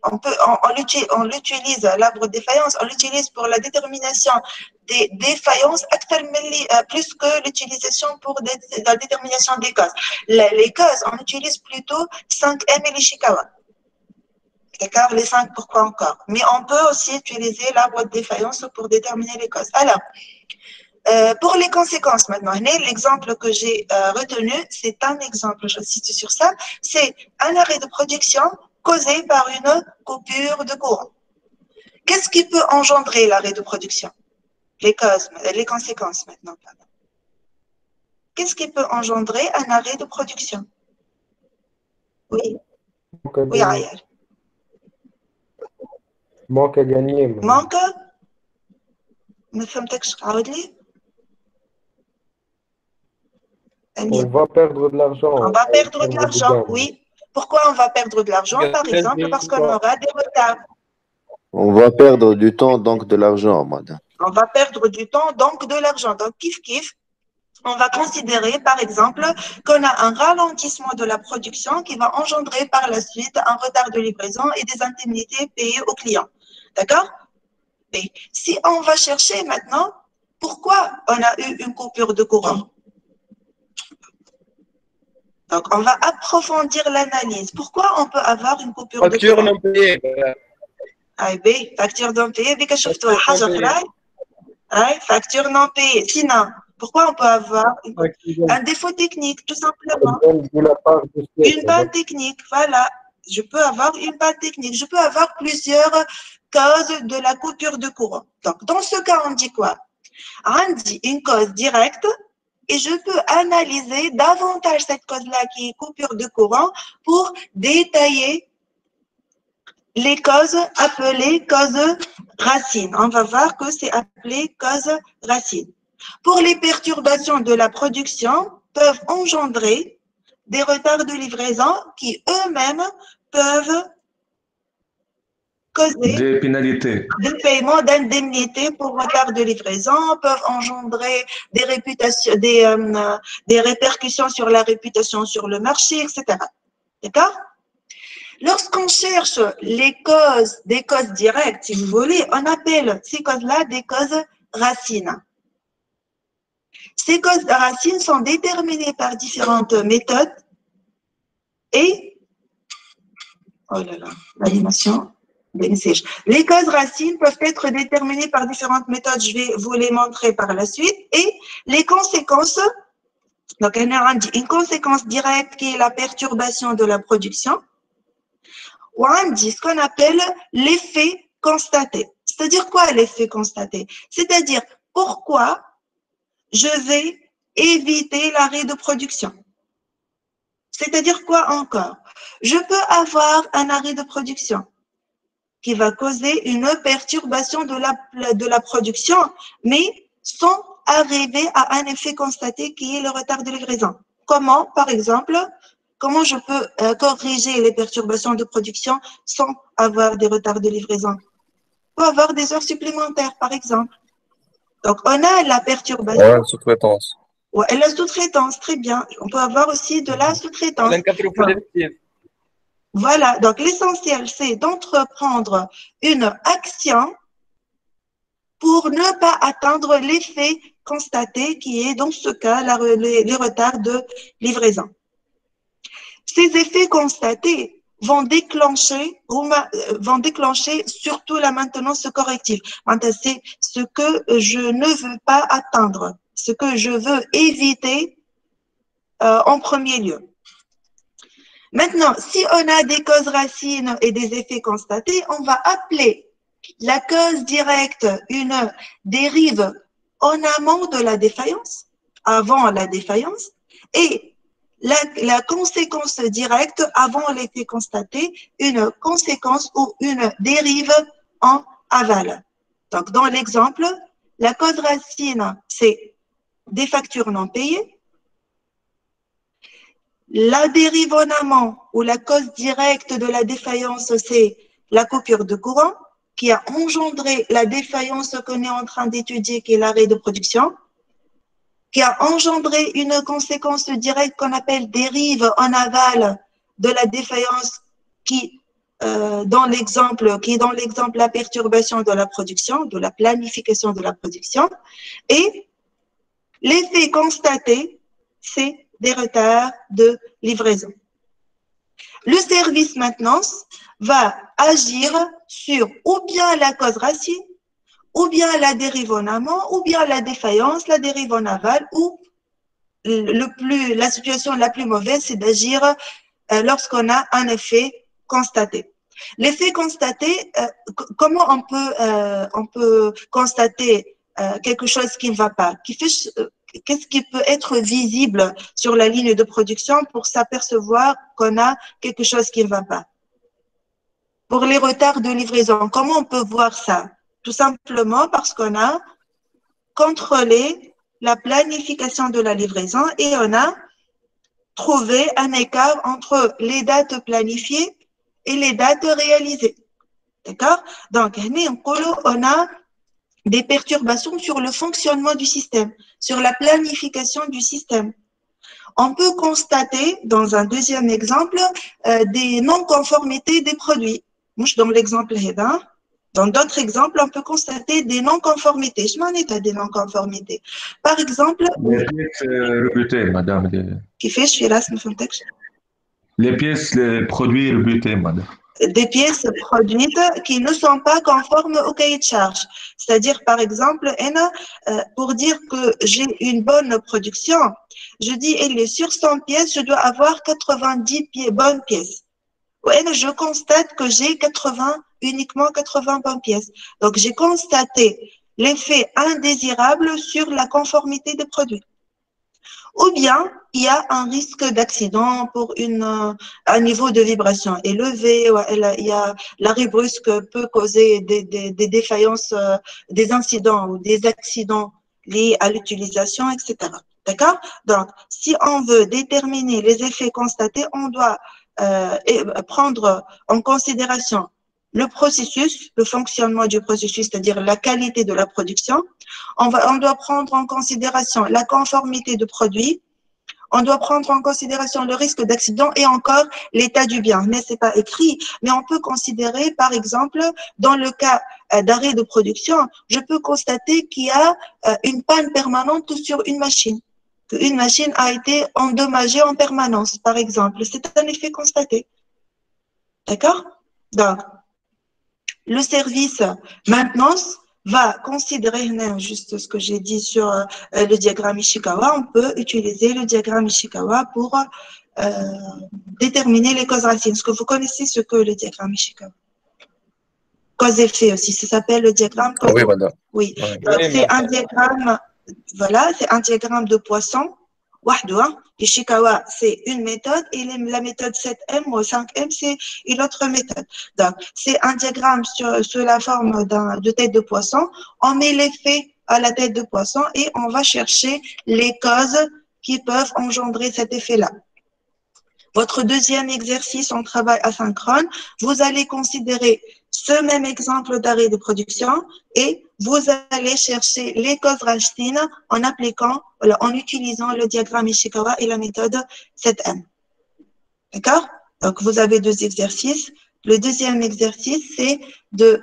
On l'utilise, l'arbre de défaillance, on l'utilise pour la détermination des défaillances plus que l'utilisation pour la détermination des causes. Les causes, on utilise plutôt 5M et l'Ishikawa. D'accord, les 5, pourquoi encore? Mais on peut aussi utiliser l'arbre de défaillance pour déterminer les causes. Alors, pour les conséquences maintenant, l'exemple que j'ai retenu, c'est un exemple, je cite sur ça, c'est un arrêt de production causé par une coupure de courant. Qu'est-ce qui peut engendrer l'arrêt de production? Les causes, les conséquences maintenant. Qu'est-ce qui peut engendrer un arrêt de production? Oui. Oui, Ayal. Manque à gagner. Manque? ما فهمتكش عاود لي. On va perdre de l'argent. On va perdre de l'argent, oui. Pourquoi on va perdre de l'argent? Par exemple, parce qu'on aura des retards. On va perdre du temps, donc de l'argent, madame. On va perdre du temps, donc de l'argent. Donc, kiff, on va considérer, par exemple, qu'on a un ralentissement de la production qui va engendrer par la suite un retard de livraison et des indemnités payées aux clients. D'accord? Mais si on va chercher maintenant, pourquoi on a eu une coupure de courant? Donc, on va approfondir l'analyse. Pourquoi on peut avoir une coupure de Facture courant? non payée. Facture non payée, facture non payée. Sinon, pourquoi on peut avoir un défaut technique, tout simplement? De la part de Une panne technique, voilà. Je peux avoir une panne technique. Je peux avoir plusieurs causes de la coupure de courant. Donc, dans ce cas, on dit quoi? On dit une cause directe et je peux analyser davantage cette cause-là qui est coupure de courant pour détailler les causes appelées causes racines. On va voir que c'est appelé cause racine. Pour les perturbations de la production, peuvent engendrer des retards de livraison qui eux-mêmes peuvent causer Des pénalités. des paiements d'indemnités pour retard de livraison, peuvent engendrer des répercussions sur la réputation sur le marché, etc. D'accord? Lorsqu'on cherche les causes, des causes directes, si vous voulez, on appelle ces causes-là des causes racines. Ces causes racines sont déterminées par différentes méthodes et, oh là là, l'animation, les causes racines peuvent être déterminées par différentes méthodes, je vais vous les montrer par la suite, et les conséquences, donc on a une conséquence directe qui est la perturbation de la production, ou on dit ce qu'on appelle l'effet constaté. C'est-à-dire quoi l'effet constaté? C'est-à-dire pourquoi je vais éviter l'arrêt de production. C'est-à-dire quoi encore? Je peux avoir un arrêt de production qui va causer une perturbation de la production, mais sans arriver à un effet constaté qui est le retard de livraison. Comment, par exemple, comment je peux corriger les perturbations de production sans avoir des retards de livraison? On peut avoir des heures supplémentaires, par exemple. Donc, on a la perturbation. Ouais, sous-traitance. Ouais, et la sous-traitance, très bien. On peut avoir aussi de la sous-traitance. Voilà, donc l'essentiel, c'est d'entreprendre une action pour ne pas atteindre l'effet constaté qui est dans ce cas les retards de livraison. Ces effets constatés vont déclencher surtout la maintenance corrective. C'est ce que je ne veux pas atteindre, ce que je veux éviter en premier lieu. Maintenant, si on a des causes racines et des effets constatés, on va appeler la cause directe une dérive en amont de la défaillance, avant la défaillance, et la conséquence directe avant l'effet constaté, une conséquence ou une dérive en aval. Donc, dans l'exemple, la cause racine, c'est des factures non payées. La dérive en amont ou la cause directe de la défaillance, c'est la coupure de courant qui a engendré la défaillance qu'on est en train d'étudier, qui est l'arrêt de production, qui a engendré une conséquence directe qu'on appelle dérive en aval de la défaillance qui est dans l'exemple la perturbation de la production, de la planification de la production, et l'effet constaté, c'est des retards de livraison. Le service maintenance va agir sur ou bien la cause racine, ou bien la dérive en amont, ou bien la défaillance, la dérive en aval, ou la situation la plus mauvaise, c'est d'agir lorsqu'on a un effet constaté. L'effet constaté, comment on peut constater quelque chose qui ne va pas, qu'est-ce qui peut être visible sur la ligne de production pour s'apercevoir qu'on a quelque chose qui ne va pas? Pour les retards de livraison, comment on peut voir ça? Tout simplement parce qu'on a contrôlé la planification de la livraison et on a trouvé un écart entre les dates planifiées et les dates réalisées. D'accord? Donc, on a des perturbations sur le fonctionnement du système, sur la planification du système. On peut constater, dans un deuxième exemple, des non-conformités des produits. Moi, dans l'exemple hédin. Dans d'autres exemples, on peut constater des non-conformités. Je m'en ai des non-conformités. Par exemple, Les pièces rebutées, madame. qui fait, je suis là, ça me fait un texte. Les pièces, les produits rebutés, madame. Des pièces produites qui ne sont pas conformes au cahier de charge. C'est-à-dire, par exemple, pour dire que j'ai une bonne production, je dis, elle est sur 100 pièces, je dois avoir 90 bonnes pièces. Je constate que j'ai uniquement 80 bonnes pièces. Donc, j'ai constaté l'effet indésirable sur la conformité des produits. Ou bien, il y a un risque d'accident pour un niveau de vibration élevé, il y a l'arrêt brusque peut causer des défaillances, des incidents ou des accidents liés à l'utilisation, etc. D'accord? Donc, si on veut déterminer les effets constatés, on doit prendre en considération le processus, le fonctionnement du processus, c'est-à-dire la qualité de la production. On doit prendre en considération la conformité du produit. On doit prendre en considération le risque d'accident et encore l'état du bien. Mais c'est pas écrit, mais on peut considérer, par exemple, dans le cas d'arrêt de production, je peux constater qu'il y a une panne permanente sur une machine. Une machine a été endommagée en permanence, par exemple. C'est un effet constaté. D'accord? Donc, le service maintenance va considérer, juste ce que j'ai dit sur le diagramme Ishikawa, on peut utiliser le diagramme Ishikawa pour déterminer les causes racines. Est-ce que vous connaissez ce que le diagramme Ishikawa? Cause-effet aussi, ça s'appelle le diagramme cause. Oui, madame. Oui, Oui. c'est un diagramme, voilà, c'est un diagramme de poisson. Ishikawa, c'est une méthode et la méthode 7M ou 5M, c'est une autre méthode. Donc, c'est un diagramme sous la forme de tête de poisson. On met l'effet à la tête de poisson et on va chercher les causes qui peuvent engendrer cet effet-là. Votre deuxième exercice en travail asynchrone, vous allez considérer ce même exemple d'arrêt de production et vous allez chercher les causes racines en utilisant le diagramme Ishikawa et la méthode 7M. D'accord? Donc, vous avez deux exercices. Le deuxième exercice, c'est de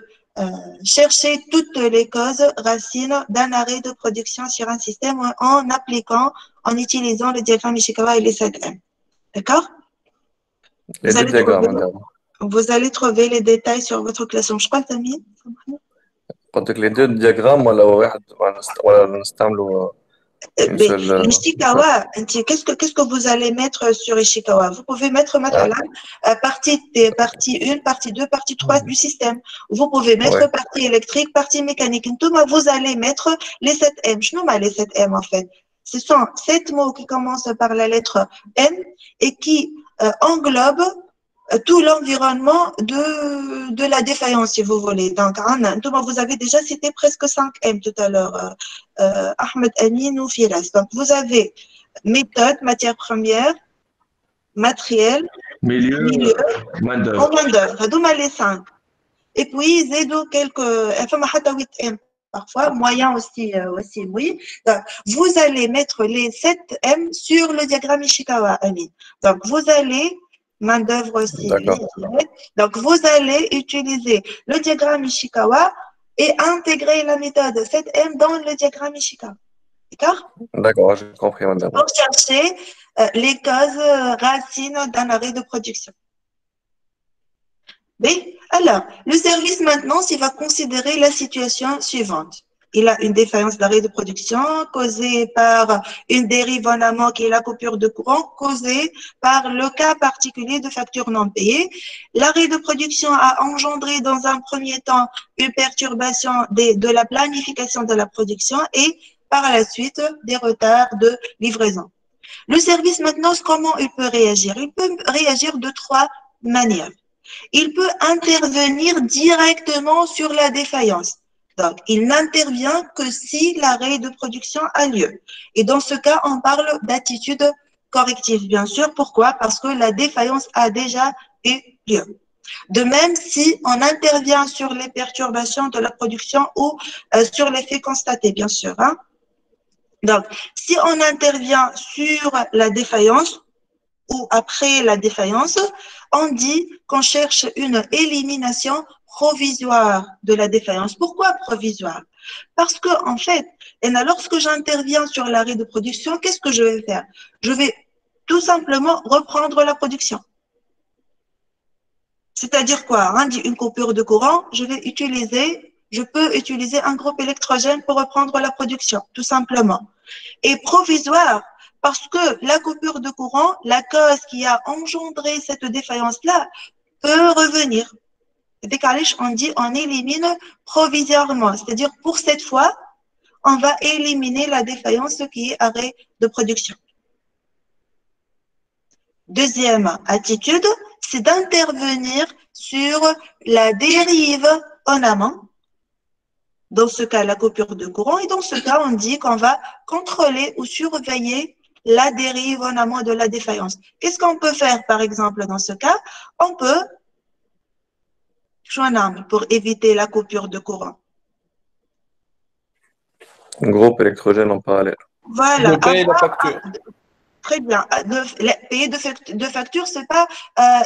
chercher toutes les causes racines d'un arrêt de production sur un système en utilisant le diagramme Ishikawa et les 7M. D'accord? Les deux diagrammes, madame. Vous allez trouver les détails sur votre classement. Je crois que Tamir. قلت لك les deux diagrammes ولا واحد ولا نستعملوا une seule Ishikawa, qu'est-ce que vous allez mettre sur Ishikawa? Vous pouvez mettre partie 1, partie 2, partie 3 du système. Vous pouvez mettre partie électrique, partie mécanique. Vous allez mettre les 7M. Je nomme les 7M en fait. Ce sont 7 mots qui commencent par la lettre M et qui englobe tout l'environnement de la défaillance, si vous voulez. Donc, vous avez déjà cité presque 5M tout à l'heure, Ahmed Amin ou Firas. Donc, vous avez méthode, matière première, matériel, milieu, main-d'œuvre. Les 5. Et puis, Zedo enfin, 8M. Parfois, moyen aussi, oui. Donc, vous allez mettre les 7M sur le diagramme Ishikawa, Amin. Donc, vous allez main-d'œuvre aussi. Donc, vous allez utiliser le diagramme Ishikawa et intégrer la méthode 7M dans le diagramme Ishikawa. D'accord? D'accord, j'ai compris, madame. Pour chercher les causes racines d'un arrêt de production. Mais, alors, le service maintenance, il va considérer la situation suivante. Il a une défaillance d'arrêt de production causée par une dérive en amont qui est la coupure de courant causée par le cas particulier de facture non payée. L'arrêt de production a engendré dans un premier temps une perturbation de la planification de la production et par la suite des retards de livraison. Le service maintenance, comment il peut réagir? Il peut réagir de 3 manières. Il peut intervenir directement sur la défaillance. Donc, il n'intervient que si l'arrêt de production a lieu. Et dans ce cas, on parle d'attitude corrective, bien sûr. Pourquoi? Parce que la défaillance a déjà eu lieu. De même si on intervient sur les perturbations de la production ou sur l'effet constaté, bien sûr. Hein. Donc, si on intervient sur la défaillance ou après la défaillance, on dit qu'on cherche une élimination provisoire de la défaillance. Pourquoi provisoire? Parce que, en fait, lorsque j'interviens sur l'arrêt de production, qu'est-ce que je vais faire? Je vais tout simplement reprendre la production. C'est-à-dire quoi? On dit une coupure de courant, je peux utiliser un groupe électrogène pour reprendre la production, tout simplement. Et provisoire, parce que la coupure de courant, la cause qui a engendré cette défaillance-là, peut revenir. On dit on élimine provisoirement, c'est-à-dire pour cette fois, on va éliminer la défaillance qui est arrêt de production. Deuxième attitude, c'est d'intervenir sur la dérive en amont. Dans ce cas, la coupure de courant. Et dans ce cas, on dit qu'on va contrôler ou surveiller la dérive en amont de la défaillance. Qu'est-ce qu'on peut faire, par exemple, dans ce cas? On peut jouer un arme pour éviter la coupure de courant. Un groupe électrogène en parallèle. Voilà. Je paye la facture. Très bien. Payer de facture, c'est pas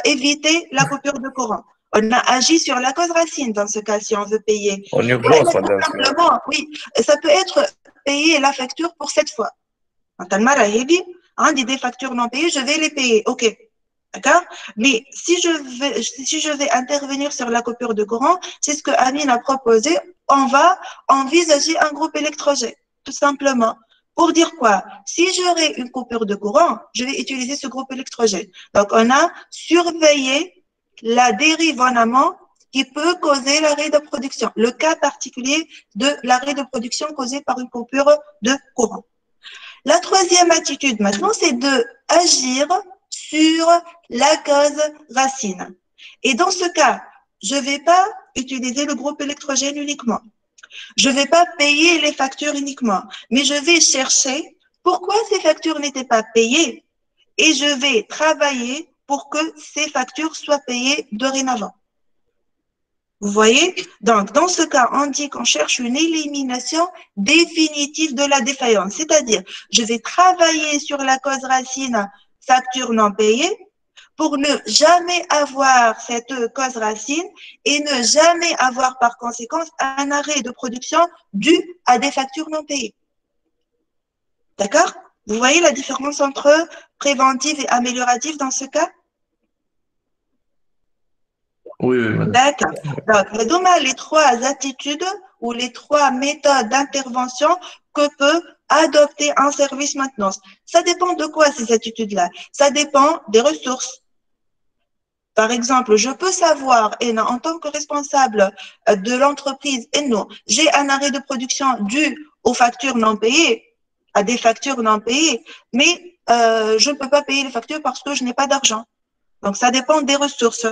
éviter la coupure de courant. On a agi sur la cause racine dans ce cas, si on veut payer. En urgence, madame. Simplement, oui. Ça peut être payer la facture pour cette fois. Quand on dit des factures non payées, je vais les payer. OK. D'accord? Mais si je vais intervenir sur la coupure de courant, c'est ce que Amine a proposé, on va envisager un groupe électrogène, tout simplement. Pour dire quoi? Si j'aurai une coupure de courant, je vais utiliser ce groupe électrogène. Donc, on a surveillé la dérive en amont qui peut causer l'arrêt de production. Le cas particulier de l'arrêt de production causé par une coupure de courant. La troisième attitude maintenant, c'est de agir sur la cause racine. Et dans ce cas, je ne vais pas utiliser le groupe électrogène uniquement. Je ne vais pas payer les factures uniquement, mais je vais chercher pourquoi ces factures n'étaient pas payées et je vais travailler pour que ces factures soient payées dorénavant. Vous voyez? Donc, dans ce cas, on dit qu'on cherche une élimination définitive de la défaillance. C'est-à-dire, je vais travailler sur la cause racine facture non payée pour ne jamais avoir cette cause racine et ne jamais avoir par conséquence un arrêt de production dû à des factures non payées. D'accord? Vous voyez la différence entre préventive et améliorative dans ce cas? Oui, madame. D'accord. Donc, demain, les trois attitudes ou les trois méthodes d'intervention que peut adopter un service maintenance. Ça dépend de quoi ces attitudes-là? Ça dépend des ressources. Par exemple, je peux savoir, et en tant que responsable de l'entreprise, et non, j'ai un arrêt de production dû aux factures non payées, à des factures non payées, mais je ne peux pas payer les factures parce que je n'ai pas d'argent. Donc, ça dépend des ressources.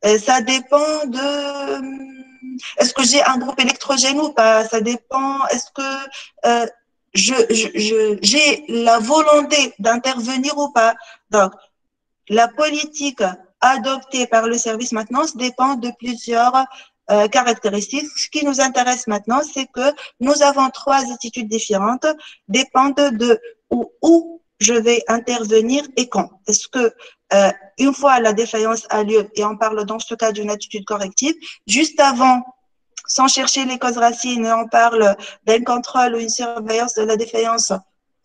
Ça dépend de est-ce que j'ai un groupe électrogène ou pas, ça dépend, est-ce que j'ai la volonté d'intervenir ou pas. Donc, la politique adoptée par le service maintenance dépend de plusieurs caractéristiques. Ce qui nous intéresse maintenant, c'est que nous avons trois attitudes différentes, dépendent de où je vais intervenir et quand. Est-ce que une fois la défaillance a lieu, et on parle dans ce cas d'une attitude corrective, juste avant, sans chercher les causes racines, on parle d'un contrôle ou une surveillance de la défaillance,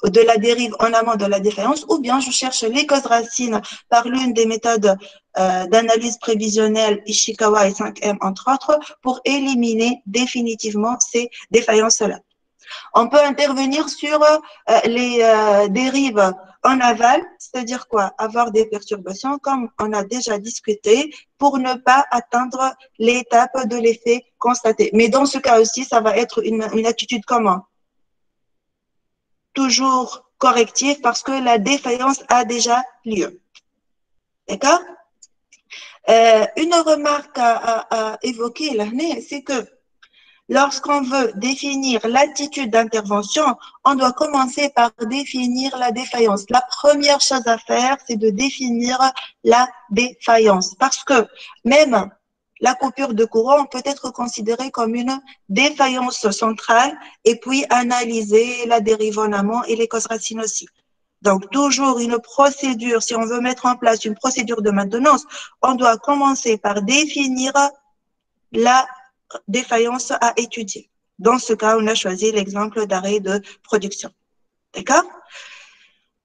de la dérive en amont de la défaillance, ou bien je cherche les causes racines par l'une des méthodes d'analyse prévisionnelle Ishikawa et 5M, entre autres, pour éliminer définitivement ces défaillances-là. On peut intervenir sur les dérives en aval, c'est-à-dire quoi? Avoir des perturbations, comme on a déjà discuté, pour ne pas atteindre l'étape de l'effet constaté. Mais dans ce cas aussi, ça va être une attitude comment? Toujours corrective parce que la défaillance a déjà lieu. D'accord? Une remarque à évoquer, là, c'est que lorsqu'on veut définir l'attitude d'intervention, on doit commencer par définir la défaillance. La première chose à faire, c'est de définir la défaillance. Parce que même la coupure de courant peut être considérée comme une défaillance centrale et puis analyser la dérive en amont et les causes racines aussi. Donc, toujours une procédure, si on veut mettre en place une procédure de maintenance, on doit commencer par définir la défaillance à étudier. Dans ce cas, on a choisi l'exemple d'arrêt de production. D'accord?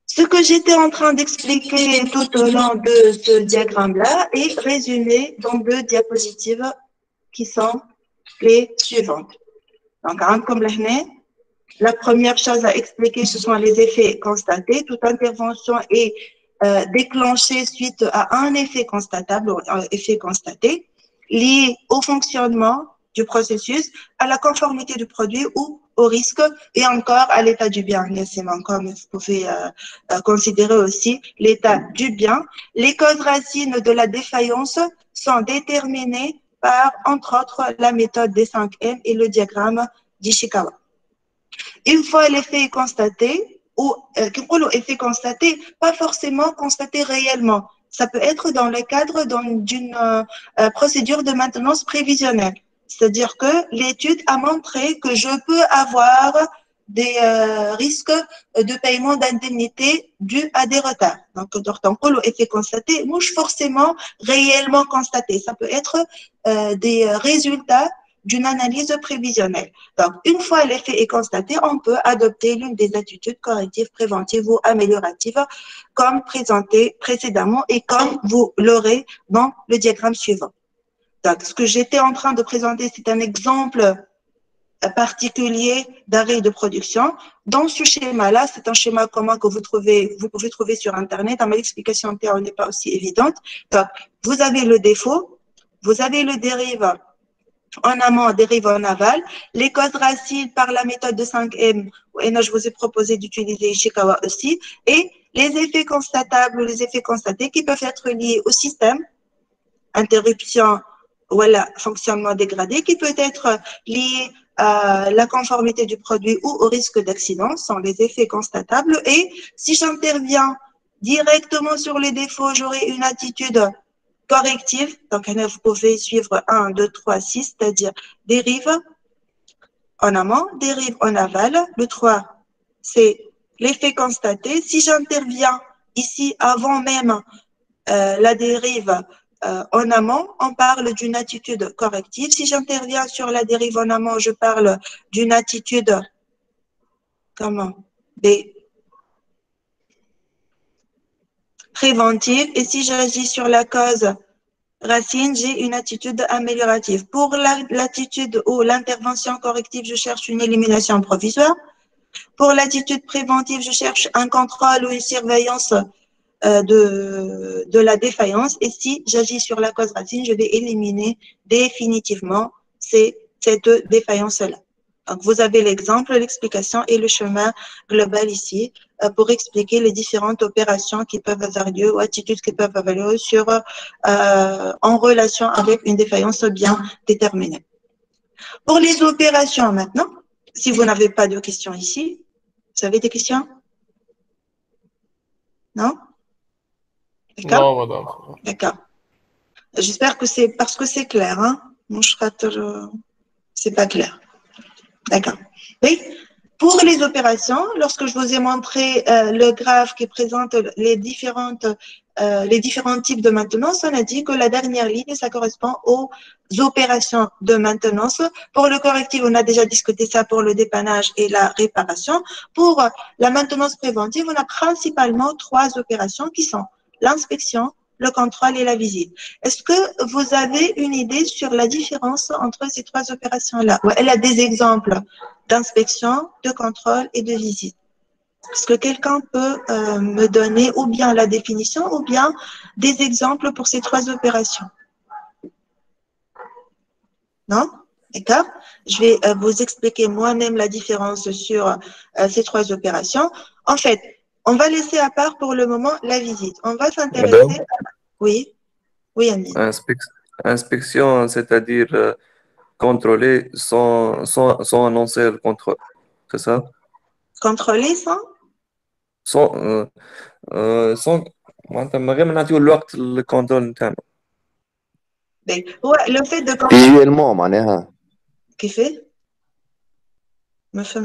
Ce que j'étais en train d'expliquer tout au long de ce diagramme-là est résumé dans 2 diapositives qui sont les suivantes. Donc, comme la première chose à expliquer, ce sont les effets constatés. Toute intervention est déclenchée suite à un effet constatable ou un effet constaté lié au fonctionnement du processus, à la conformité du produit ou au risque et encore à l'état du bien. Comme vous pouvez considérer aussi l'état du bien. Les causes racines de la défaillance sont déterminées par, entre autres, la méthode des 5M et le diagramme d'Ishikawa. Une fois l'effet est constaté, ou l'effet constaté, pas forcément constaté réellement. Ça peut être dans le cadre d'une procédure de maintenance prévisionnelle. C'est-à-dire que l'étude a montré que je peux avoir des risques de paiement d'indemnité dus à des retards. Donc, l'effet constaté, mouche forcément réellement constaté. Ça peut être des résultats d'une analyse prévisionnelle. Donc, une fois l'effet est constaté, on peut adopter l'une des attitudes correctives, préventives ou amélioratives comme présenté précédemment et comme vous l'aurez dans le diagramme suivant. Donc, ce que j'étais en train de présenter, c'est un exemple particulier d'arrêt de production. Dans ce schéma-là, c'est un schéma commun que vous pouvez trouver sur Internet. Dans mon explication antérieure, n'est pas aussi évidente. Donc, vous avez le défaut, vous avez le dérive en amont, dérive en aval, les causes racines par la méthode de 5M, et là, je vous ai proposé d'utiliser Ishikawa aussi, et les effets constatables ou les effets constatés qui peuvent être liés au système, interruption, voilà, fonctionnement dégradé, qui peut être lié à la conformité du produit ou au risque d'accident, sont les effets constatables. Et si j'interviens directement sur les défauts, j'aurai une attitude corrective. Donc, vous pouvez suivre 1, 2, 3, 6, c'est-à-dire dérive en amont, dérive en aval. Le 3, c'est l'effet constaté. Si j'interviens ici avant même la dérive en amont, on parle d'une attitude corrective. Si j'interviens sur la dérive en amont, je parle d'une attitude préventive. Et si j'agis sur la cause racine, j'ai une attitude améliorative. Pour l'attitude ou l'intervention corrective, je cherche une élimination provisoire. Pour l'attitude préventive, je cherche un contrôle ou une surveillance de la défaillance. Et si j'agis sur la cause racine, je vais éliminer définitivement cette défaillance-là. Donc, vous avez l'exemple, l'explication et le chemin global ici pour expliquer les différentes opérations qui peuvent avoir lieu ou attitudes qui peuvent avoir lieu en relation avec une défaillance bien déterminée. Pour les opérations maintenant, si vous n'avez pas de questions ici, vous avez des questions? Non? D'accord? Non, madame. D'accord. J'espère que c'est parce que c'est clair, hein? C'est pas clair. D'accord. Oui. Pour les opérations, lorsque je vous ai montré le graphe qui présente les différents types de maintenance, on a dit que la dernière ligne, ça correspond aux opérations de maintenance. Pour le correctif, on a déjà discuté ça pour le dépannage et la réparation. Pour la maintenance préventive, on a principalement 3 opérations qui sont l'inspection, le contrôle et la visite. Est-ce que vous avez une idée sur la différence entre ces 3 opérations-là? Elle a des exemples d'inspection, de contrôle et de visite. Est-ce que quelqu'un peut me donner ou bien la définition ou bien des exemples pour ces 3 opérations? Non? D'accord? Je vais vous expliquer moi-même la différence sur ces 3 opérations. En fait, on va laisser à part pour le moment la visite. On va s'intéresser à... Oui, oui, Amine. Inspection, c'est-à-dire contrôler sans annoncer le contrôle. C'est ça? Contrôler sans? Sans, sans, معناتها من غير ما نعطيو الوقت للكنترول نتاعنا. Ouais, le fait de contrôler. Visuellement, معناها. Qui fait?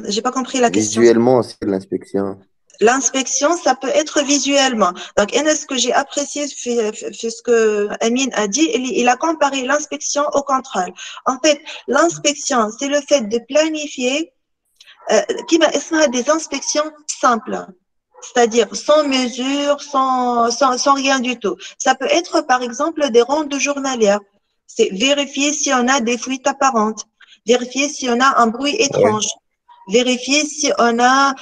J'ai pas compris la question. Visuellement, c'est l'inspection. L'inspection, ça peut être visuellement. Donc, ce que j'ai apprécié, ce que Amine a dit, il a comparé l'inspection au contrôle. En fait, l'inspection, c'est le fait de planifier des inspections simples, c'est-à-dire sans mesure, sans rien du tout. Ça peut être, par exemple, des rondes journalières. C'est vérifier si on a des fuites apparentes, vérifier si on a un bruit étrange. Vérifier si on a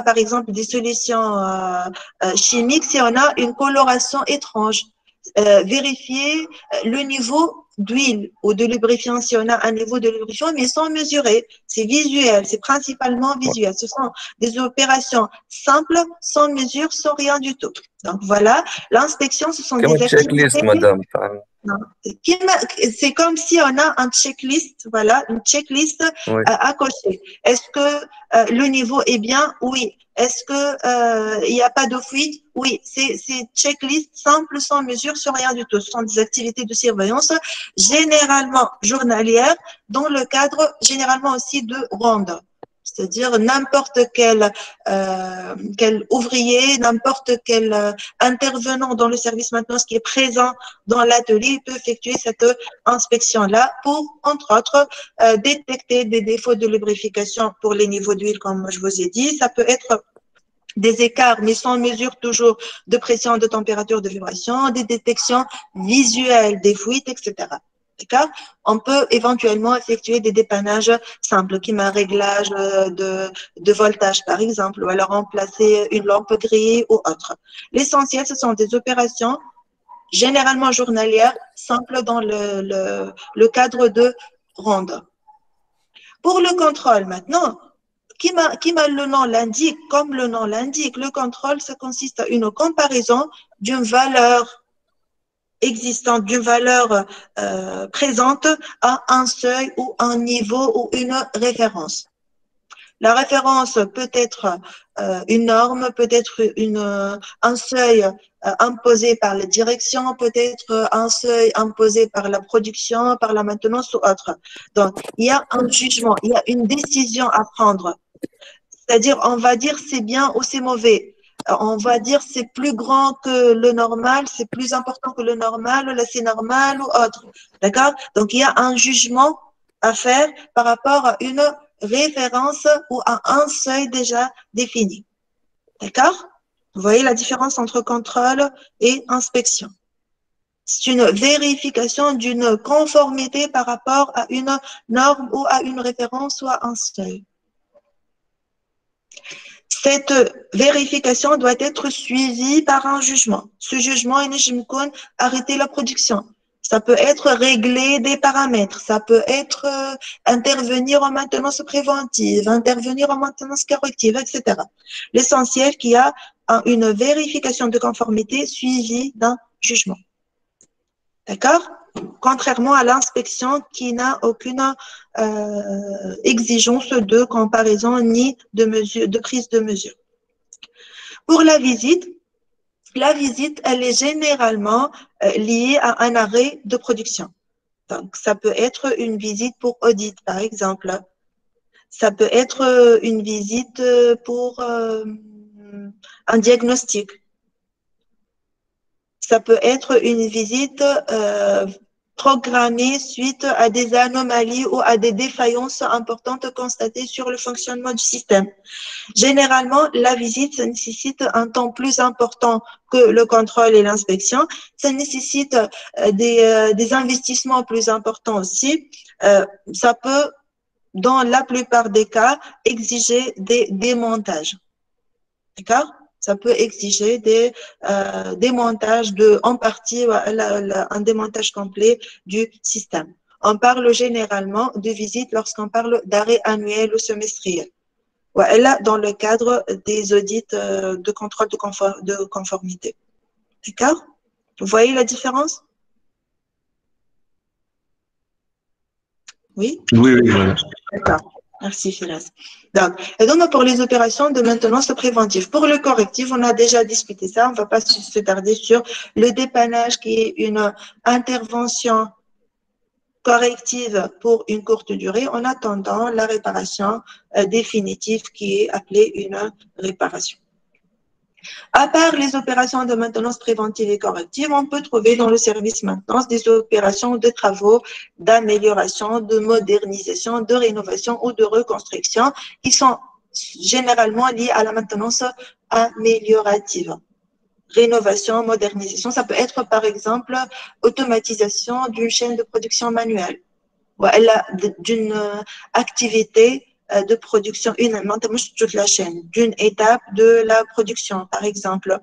par exemple des solutions chimiques, si on a une coloration étrange. Vérifier le niveau d'huile ou de lubrifiant, si on a un niveau de lubrifiant, mais sans mesurer. C'est visuel, c'est principalement visuel. Ce sont des opérations simples, sans mesure, sans rien du tout. Donc voilà, l'inspection, ce sont des activités. checklist, madame. C'est comme si on a un checklist, voilà, une checklist à cocher. Est-ce que le niveau est bien? Oui. Est-ce que il n'y a pas de fuite? Oui. C'est checklist simple, sans mesure, sans rien du tout. Ce sont des activités de surveillance généralement journalières, dans le cadre généralement aussi de ronde. C'est-à-dire n'importe quel ouvrier, n'importe quel intervenant dans le service maintenance qui est présent dans l'atelier peut effectuer cette inspection-là pour, entre autres, détecter des défauts de lubrification pour les niveaux d'huile, comme je vous ai dit. Ça peut être des écarts, mais sans mesure toujours de pression, de température, de vibration, des détections visuelles, des fuites, etc. D'accord? On peut éventuellement effectuer des dépannages simples, comme un réglage de voltage, par exemple, ou alors remplacer une lampe grillée ou autre. L'essentiel, ce sont des opérations généralement journalières, simples dans le cadre de ronde. Pour le contrôle, maintenant, le nom l'indique, comme le nom l'indique, le contrôle, ça consiste à une comparaison d'une valeur existante, d'une valeur présente à un seuil ou un niveau ou une référence. La référence peut être une norme, peut être un seuil imposé par la direction, peut être un seuil imposé par la production, par la maintenance ou autre. Donc, il y a un jugement, il y a une décision à prendre. C'est-à-dire, on va dire c'est bien ou c'est mauvais. On va dire c'est plus grand que le normal, c'est plus important que le normal, ou là c'est normal ou autre. D'accord? Donc, il y a un jugement à faire par rapport à une référence ou à un seuil déjà défini. D'accord? Vous voyez la différence entre contrôle et inspection. C'est une vérification d'une conformité par rapport à une norme ou à une référence ou à un seuil. Cette vérification doit être suivie par un jugement. Ce jugement, il est arrêter la production. Ça peut être régler des paramètres, ça peut être intervenir en maintenance préventive, intervenir en maintenance corrective, etc. L'essentiel qu'il y a une vérification de conformité suivie d'un jugement. D'accord? Contrairement à l'inspection qui n'a aucune exigence de comparaison ni de prise de mesure. Pour la visite, elle est généralement liée à un arrêt de production. Donc, ça peut être une visite pour audit, par exemple. Ça peut être une visite pour un diagnostic. Ça peut être une visite programmée suite à des anomalies ou à des défaillances importantes constatées sur le fonctionnement du système. Généralement, la visite, ça nécessite un temps plus important que le contrôle et l'inspection. Ça nécessite des investissements plus importants aussi. Ça peut, dans la plupart des cas, exiger des démontages. D'accord? Ça peut exiger des démontages en partie, un démontage complet du système. On parle généralement de visite lorsqu'on parle d'arrêt annuel ou semestriel. Là, dans le cadre des audits de contrôle de conformité. D'accord? Vous voyez la différence? Oui? Oui, oui, voilà. D'accord. Merci, Firas. Donc, pour les opérations de maintenance préventive. Pour le correctif, on a déjà discuté ça. On ne va pas se tarder sur le dépannage qui est une intervention corrective pour une courte durée en attendant la réparation définitive qui est appelée une réparation. À part les opérations de maintenance préventive et corrective, on peut trouver dans le service maintenance des opérations de travaux d'amélioration, de modernisation, de rénovation ou de reconstruction qui sont généralement liées à la maintenance améliorative. Rénovation, modernisation, ça peut être par exemple automatisation d'une chaîne de production manuelle ou d'une activité de production, toute la chaîne, d'une étape de la production, par exemple.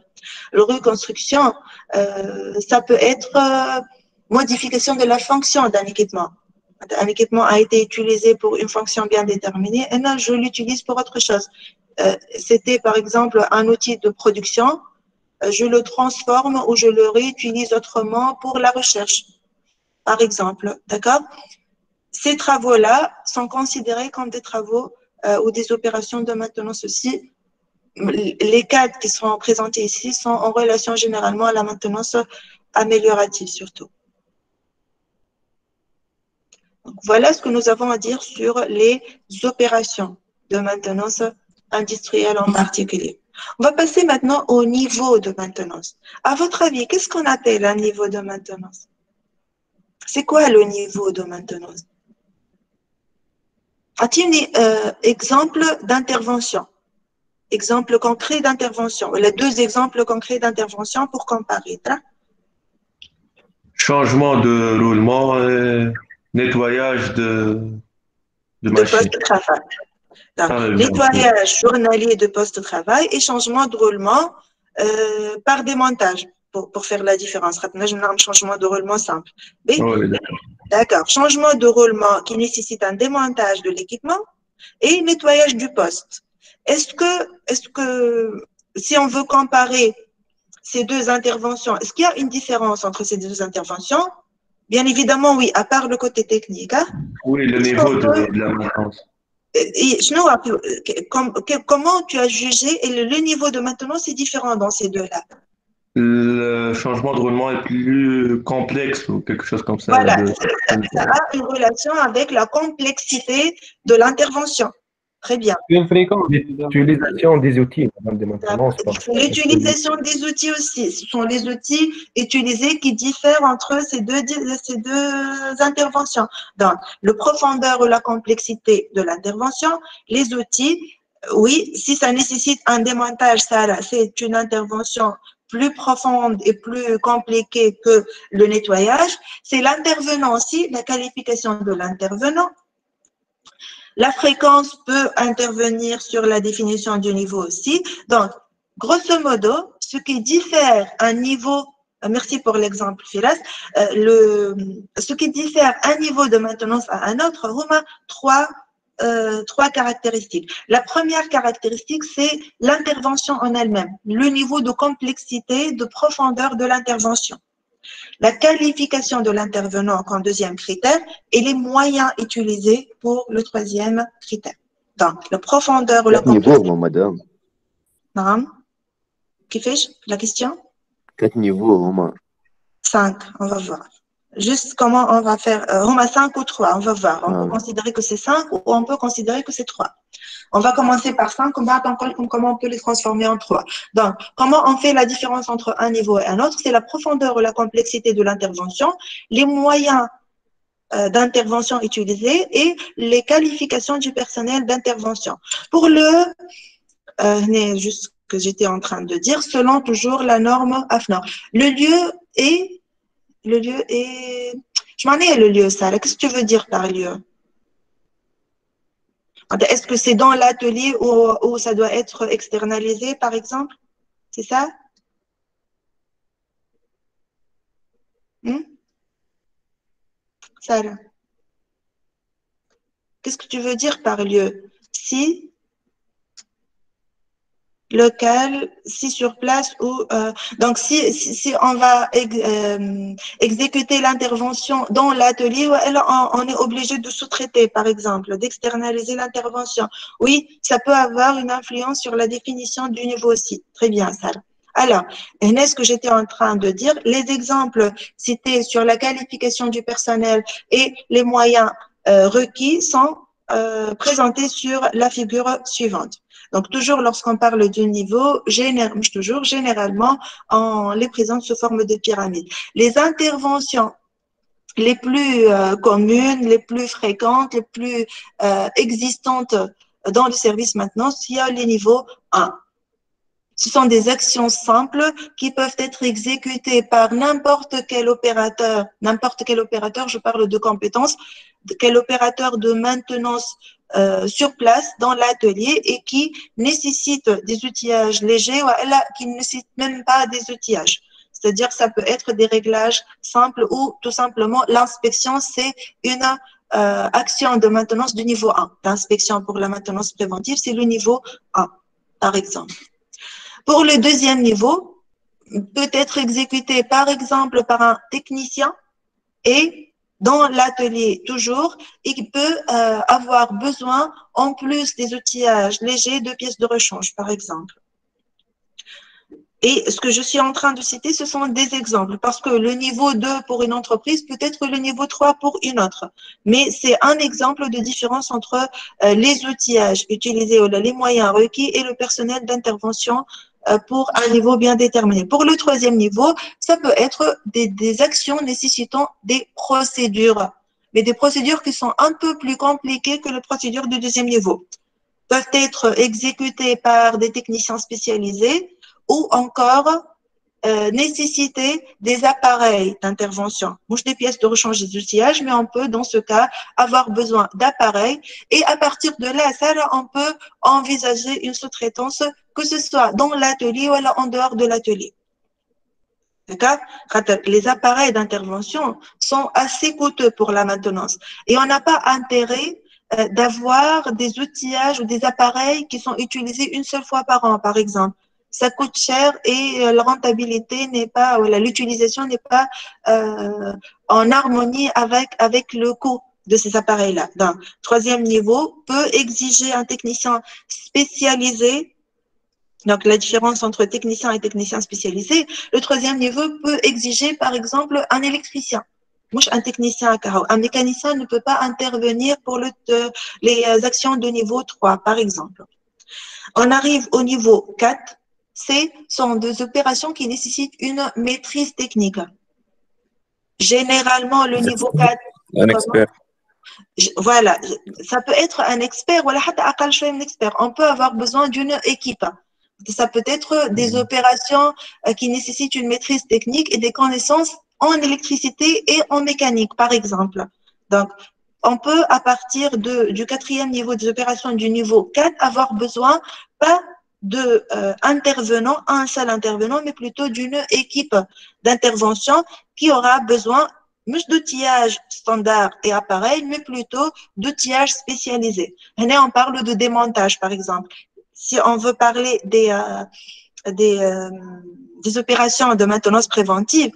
La reconstruction, ça peut être modification de la fonction d'un équipement. Un équipement a été utilisé pour une fonction bien déterminée et là, je l'utilise pour autre chose. C'était par exemple un outil de production, je le transforme ou je le réutilise autrement pour la recherche, par exemple. D'accord? Ces travaux-là sont considérés comme des travaux ou des opérations de maintenance aussi. Les cadres qui sont présentés ici sont en relation généralement à la maintenance améliorative surtout. Donc, voilà ce que nous avons à dire sur les opérations de maintenance industrielle en particulier. On va passer maintenant au niveau de maintenance. À votre avis, qu'est-ce qu'on appelle un niveau de maintenance? C'est quoi le niveau de maintenance? A-t-il un exemple d'intervention? Exemple concret d'intervention. Il y a deux exemples concrets d'intervention pour comparer. Changement de roulement et nettoyage de De machine. poste-travail. Par exemple. Nettoyage journalier de poste-travail et changement de roulement par démontage pour faire la différence. Là, je un changement de roulement simple. Oui, d'accord. Changement de roulement qui nécessite un démontage de l'équipement et nettoyage du poste. Est-ce que si on veut comparer ces deux interventions, est-ce qu'il y a une différence entre ces deux interventions? Bien évidemment, oui, à part le côté technique. Hein? oui, le niveau de la maintenance. Et, comment tu as jugé et le niveau de maintenance est différent dans ces deux-là? Le changement de roulement est plus complexe ou quelque chose comme ça. Voilà, ça a une relation avec la complexité de l'intervention. Très bien. L'utilisation des outils, madame, de maintenance. L'utilisation des outils aussi. Ce sont les outils utilisés qui diffèrent entre ces deux interventions. Donc, le profondeur ou la complexité de l'intervention, les outils, oui, si ça nécessite un démontage, ça, c'est une intervention plus profonde et plus compliquée que le nettoyage. C'est l'intervenant aussi, la qualification de l'intervenant. La fréquence peut intervenir sur la définition du niveau aussi. Donc, grosso modo, ce qui diffère un niveau, merci pour l'exemple, Firas, ce qui diffère un niveau de maintenance à un autre, on a trois caractéristiques. La première caractéristique, c'est l'intervention en elle-même, le niveau de complexité, de profondeur de l'intervention. La qualification de l'intervenant comme deuxième critère et les moyens utilisés pour le troisième critère. Donc, la profondeur ou la complexité. 4 niveaux, madame. Non. Qui fait la question? 4 niveaux, Romain. 5, on va voir. Juste comment on va faire. Romain, 5 ou 3, on va voir. On peut considérer que c'est 5 ou on peut considérer que c'est 3. On va commencer par 5, on va attendre comment on peut les transformer en 3. Donc, comment on fait la différence entre un niveau et un autre? C'est la profondeur ou la complexité de l'intervention, les moyens d'intervention utilisés et les qualifications du personnel d'intervention. Pour juste ce que j'étais en train de dire, selon toujours la norme AFNOR. Le lieu est, je m'en ai le lieu, ça. Qu'est-ce que tu veux dire par lieu? Est-ce que c'est dans l'atelier où ça doit être externalisé, par exemple? C'est ça? Sarah. Qu'est-ce que tu veux dire par lieu? Si local, si sur place ou donc si on va exécuter l'intervention dans l'atelier, on est obligé de sous-traiter, par exemple, d'externaliser l'intervention. Oui, ça peut avoir une influence sur la définition du niveau aussi. Très bien, ça. Alors, ce que j'étais en train de dire, les exemples cités sur la qualification du personnel et les moyens requis sont présentés sur la figure suivante. Donc, toujours lorsqu'on parle du niveau, généralement, on les présente sous forme de pyramide. Les interventions les plus communes, les plus fréquentes, les plus existantes dans le service maintenance, il y a les niveaux 1. Ce sont des actions simples qui peuvent être exécutées par n'importe quel opérateur, je parle de compétences, quel opérateur de maintenance sur place dans l'atelier et qui nécessite des outillages légers ou qui ne nécessite même pas des outillages. C'est-à-dire ça peut être des réglages simples ou tout simplement l'inspection, c'est une action de maintenance du niveau 1. L'inspection pour la maintenance préventive, c'est le niveau 1, par exemple. Pour le deuxième niveau, peut être exécuté par exemple par un technicien et dans l'atelier toujours, il peut avoir besoin en plus des outillages légers de pièces de rechange par exemple. Et ce que je suis en train de citer, ce sont des exemples parce que le niveau 2 pour une entreprise peut être le niveau 3 pour une autre. Mais c'est un exemple de différence entre les outillages utilisés, les moyens requis et le personnel d'intervention pour un niveau bien déterminé. Pour le troisième niveau, ça peut être des actions nécessitant des procédures, mais des procédures qui sont un peu plus compliquées que les procédures du deuxième niveau. Peuvent être exécutées par des techniciens spécialisés ou encore nécessiter des appareils d'intervention. Mouche des pièces de rechange des outillages, mais on peut dans ce cas avoir besoin d'appareils et à partir de là, on peut envisager une sous-traitance que ce soit dans l'atelier ou en dehors de l'atelier. D'accord? Les appareils d'intervention sont assez coûteux pour la maintenance et on n'a pas intérêt d'avoir des outillages ou des appareils qui sont utilisés une seule fois par an, par exemple. Ça coûte cher et la rentabilité n'est pas, l'utilisation n'est pas en harmonie avec le coût de ces appareils-là. Donc, troisième niveau peut exiger un technicien spécialisé. Donc, la différence entre technicien et technicien spécialisé. Le troisième niveau peut exiger, par exemple, un électricien. Moi, un technicien à carreau. Un mécanicien ne peut pas intervenir pour les actions de niveau 3, par exemple. On arrive au niveau 4. Ce sont des opérations qui nécessitent une maîtrise technique. Généralement, le niveau 4… Un expert. Voilà, ça peut être un expert ou un expert. On peut avoir besoin d'une équipe. Ça peut être des opérations qui nécessitent une maîtrise technique et des connaissances en électricité et en mécanique, par exemple. Donc, on peut, à partir du quatrième niveau des opérations du niveau 4, avoir besoin pas de un seul intervenant, mais plutôt d'une équipe d'intervention qui aura besoin d'outillage standard et appareil, mais plutôt d'outillage spécialisé. Là, on parle de démontage, par exemple. Si on veut parler des opérations de maintenance préventive,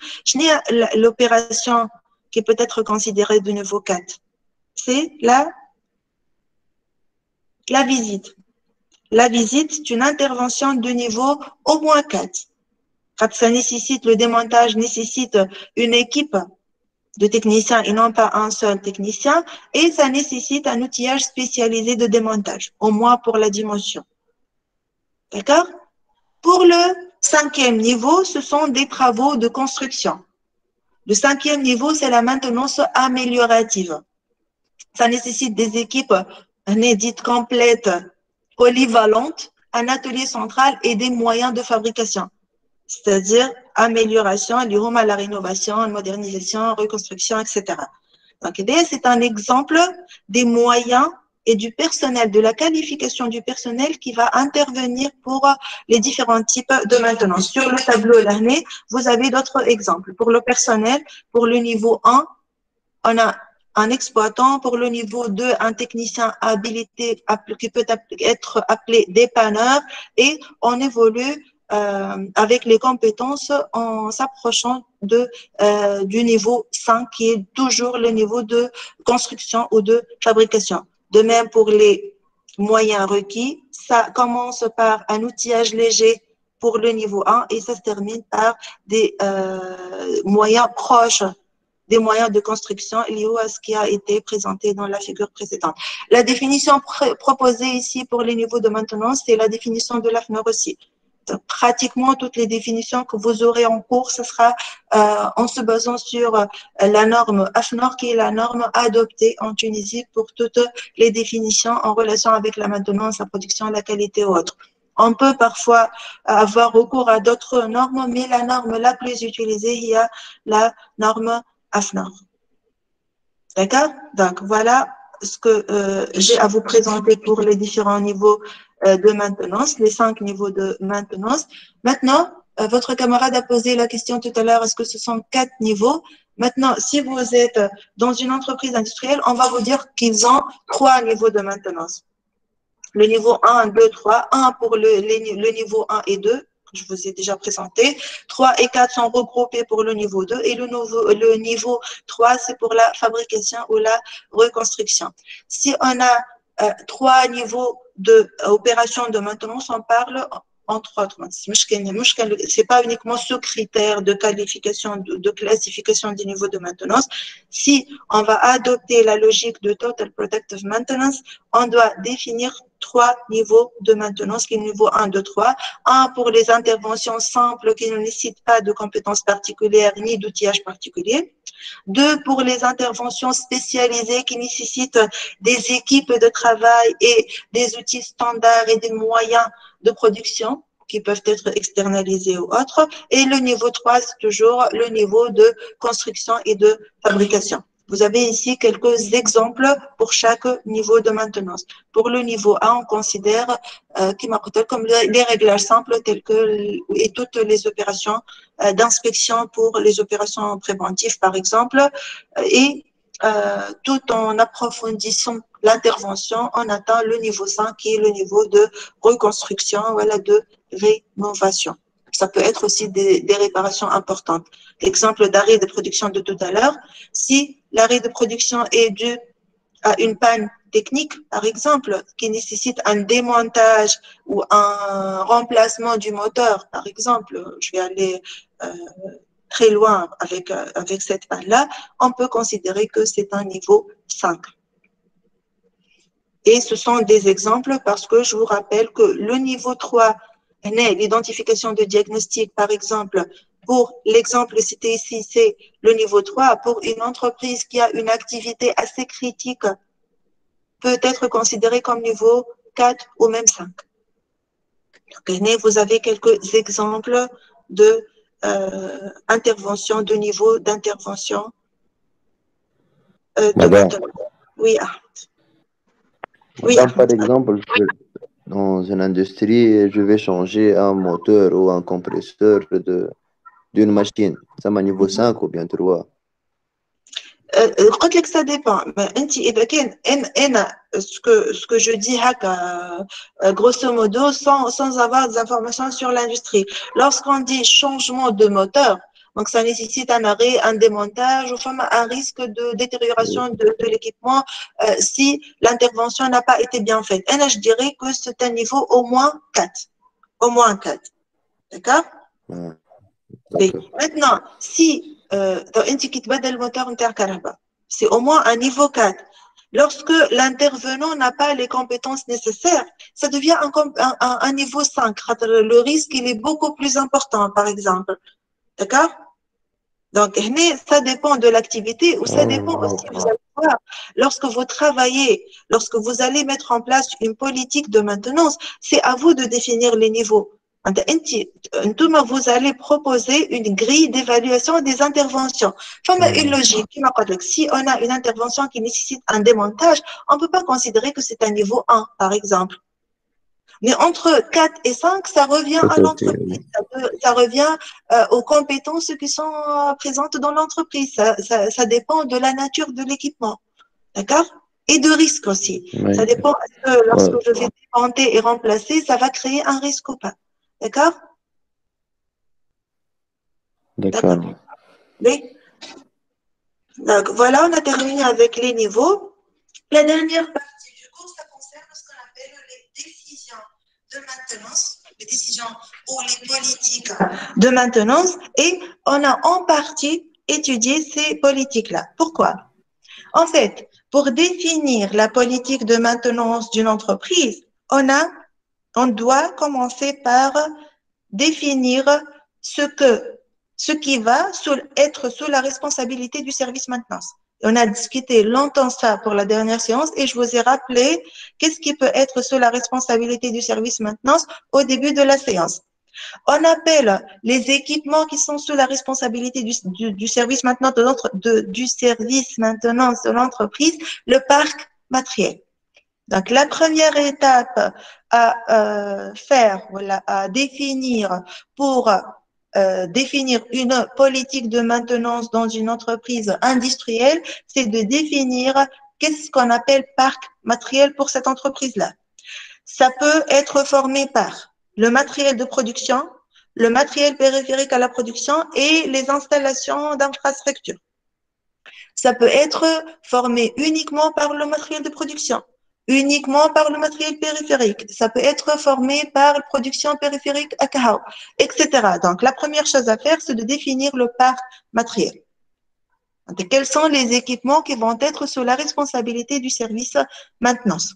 l'opération qui peut être considérée de niveau 4, c'est la visite. La visite, c'est une intervention de niveau au moins 4. Quand ça nécessite, le démontage nécessite une équipe de techniciens et non pas un seul technicien, et ça nécessite un outillage spécialisé de démontage, au moins pour la dimension. D'accord? Pour le cinquième niveau, ce sont des travaux de construction. Le cinquième niveau, c'est la maintenance améliorative. Ça nécessite des équipes dites complètes, polyvalentes, un atelier central et des moyens de fabrication. C'est-à-dire amélioration, liées à la rénovation, modernisation, reconstruction, etc. Donc, c'est un exemple des moyens et du personnel, de la qualification du personnel qui va intervenir pour les différents types de maintenance. Sur le tableau l'année, vous avez d'autres exemples. Pour le personnel, pour le niveau 1, on a un exploitant. Pour le niveau 2, un technicien habilité qui peut être appelé dépanneur. Et on évolue avec les compétences en s'approchant du niveau 5 qui est toujours le niveau de construction ou de fabrication. De même pour les moyens requis, ça commence par un outillage léger pour le niveau 1 et ça se termine par des moyens proches des moyens de construction liés à ce qui a été présenté dans la figure précédente. La définition proposée ici pour les niveaux de maintenance, c'est la définition de l'AFNOR aussi. Donc, pratiquement toutes les définitions que vous aurez en cours, ce sera en se basant sur la norme AFNOR, qui est la norme adoptée en Tunisie pour toutes les définitions en relation avec la maintenance, la production, la qualité ou autre. On peut parfois avoir recours à d'autres normes, mais la norme la plus utilisée, il y a la norme AFNOR. D'accord? Donc, voilà ce que j'ai à vous présenter pour les différents niveaux de maintenance, les 5 niveaux de maintenance. Maintenant, votre camarade a posé la question tout à l'heure, est-ce que ce sont 4 niveaux? Maintenant, si vous êtes dans une entreprise industrielle, on va vous dire qu'ils ont 3 niveaux de maintenance. Le niveau 1, 2, 3, 1 pour le niveau 1 et 2, je vous ai déjà présenté. 3 et 4 sont regroupés pour le niveau 2 et le niveau 3, c'est pour la fabrication ou la reconstruction. Si on a 3 niveaux d'opération de maintenance, on parle entre autres. C'est pas uniquement ce critère de qualification, de classification des niveaux de maintenance. Si on va adopter la logique de Total Protective Maintenance, on doit définir 3 niveaux de maintenance, qui est le niveau 1, 2, 3. 1 pour les interventions simples qui ne nécessitent pas de compétences particulières ni d'outillage particulier. 2 pour les interventions spécialisées qui nécessitent des équipes de travail et des outils standards et des moyens de production qui peuvent être externalisés ou autres. Et le niveau 3, c'est toujours le niveau de construction et de fabrication. Vous avez ici quelques exemples pour chaque niveau de maintenance. Pour le niveau 1, on considère comme les réglages simples tels que et toutes les opérations d'inspection pour les opérations préventives, par exemple, et tout en approfondissant l'intervention, on atteint le niveau 5 qui est le niveau de reconstruction, voilà, de rénovation. Ça peut être aussi des réparations importantes. L'exemple d'arrêt de production de tout à l'heure, si l'arrêt de production est dû à une panne technique, par exemple, qui nécessite un démontage ou un remplacement du moteur, par exemple, je vais aller très loin avec cette panne-là, on peut considérer que c'est un niveau 5. Et ce sont des exemples parce que je vous rappelle que le niveau 3, l'identification de diagnostic, par exemple, pour l'exemple cité ici, c'est le niveau 3. Pour une entreprise qui a une activité assez critique, peut être considérée comme niveau 4 ou même 5. Donc, vous avez quelques exemples de intervention, de niveau d'intervention de maintenance. Oui, Madame, par exemple, dans une industrie, je vais changer un moteur ou un compresseur d'une machine. Ça m'a niveau 5 ou bien 3. قلت لك ça dépend. انت اذا كان انا ce que je dis هكا grosso modo sans avoir des informations sur l'industrie. Lorsqu'on dit changement de moteur, donc ça nécessite un arrêt, un démontage, ou un risque de détérioration de l'équipement si l'intervention n'a pas été bien faite. Et là, je dirais que c'est un niveau au moins 4. Au moins 4. D'accord? Oui. Maintenant, si c'est au moins un niveau 4. Lorsque l'intervenant n'a pas les compétences nécessaires, ça devient un niveau 5. Le risque, il est beaucoup plus important, par exemple. D'accord? Donc, ça dépend de l'activité ou ça dépend aussi, vous allez voir, lorsque vous travaillez, lorsque vous allez mettre en place une politique de maintenance, c'est à vous de définir les niveaux. Vous allez proposer une grille d'évaluation des interventions. Une logique. Si on a une intervention qui nécessite un démontage, on ne peut pas considérer que c'est un niveau 1, par exemple. Mais entre 4 et 5, ça revient à l'entreprise, ça revient aux compétences qui sont présentes dans l'entreprise. Ça dépend de la nature de l'équipement. D'accord? Et de risque aussi. Oui. Ça dépend, est-ce que lorsque Ouais. je vais démonter et remplacer, ça va créer un risque ou pas. D'accord? D'accord. D'accord. Oui. Donc, voilà, on a terminé avec les niveaux. La dernière partie du cours, ça concerne ce qu'on appelle les décisions de maintenance, les décisions ou les politiques de maintenance. Et on a en partie étudié ces politiques-là. Pourquoi? En fait, pour définir la politique de maintenance d'une entreprise, on doit commencer par définir ce qui va être sous la responsabilité du service maintenance. On a discuté longtemps ça pour la dernière séance et je vous ai rappelé qu'est-ce qui peut être sous la responsabilité du service maintenance au début de la séance. On appelle les équipements qui sont sous la responsabilité du service maintenance du service maintenance de l'entreprise le parc matériel. Donc, la première étape à faire, voilà, à définir pour définir une politique de maintenance dans une entreprise industrielle, c'est de définir qu'est-ce qu'on appelle parc matériel pour cette entreprise-là. Ça peut être formé par le matériel de production, le matériel périphérique à la production et les installations d'infrastructures. Ça peut être formé uniquement par le matériel de production, uniquement par le matériel périphérique. Ça peut être formé par la production périphérique à Kahao, etc. Donc, la première chose à faire, c'est de définir le parc matériel. Et quels sont les équipements qui vont être sous la responsabilité du service maintenance?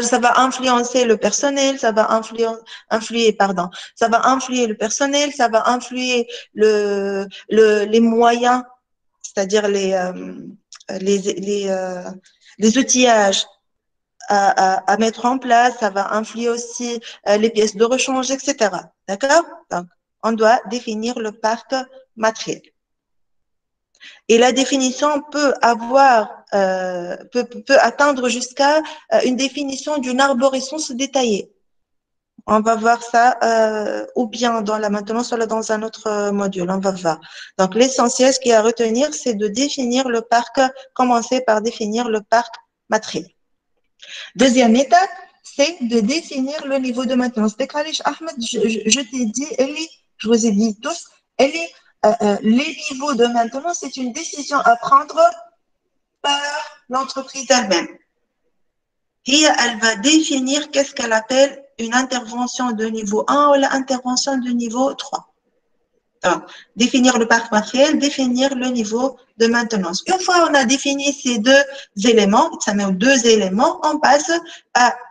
Ça va influencer le personnel, ça va influer le personnel, ça va influer les moyens, c'est-à-dire les outillages à mettre en place, ça va influer aussi les pièces de rechange, etc. D'accord? Donc, on doit définir le parc matériel. Et la définition peut atteindre jusqu'à une définition d'une arborescence détaillée. On va voir ça ou bien dans la maintenance, soit dans un autre module. On va voir. Donc, l'essentiel, ce qu'il y a à retenir, c'est de définir le parc, commencer par définir le parc matériel. Deuxième étape, c'est de définir le niveau de maintenance. Ahmed, je t'ai dit, je vous ai dit tous, les niveaux de maintenance, c'est une décision à prendre par l'entreprise elle-même. Et elle va définir qu'est-ce qu'elle appelle une intervention de niveau 1 ou l'intervention de niveau 3. Donc, définir le parc matériel, définir le niveau de maintenance. Une fois on a défini ces deux éléments, on passe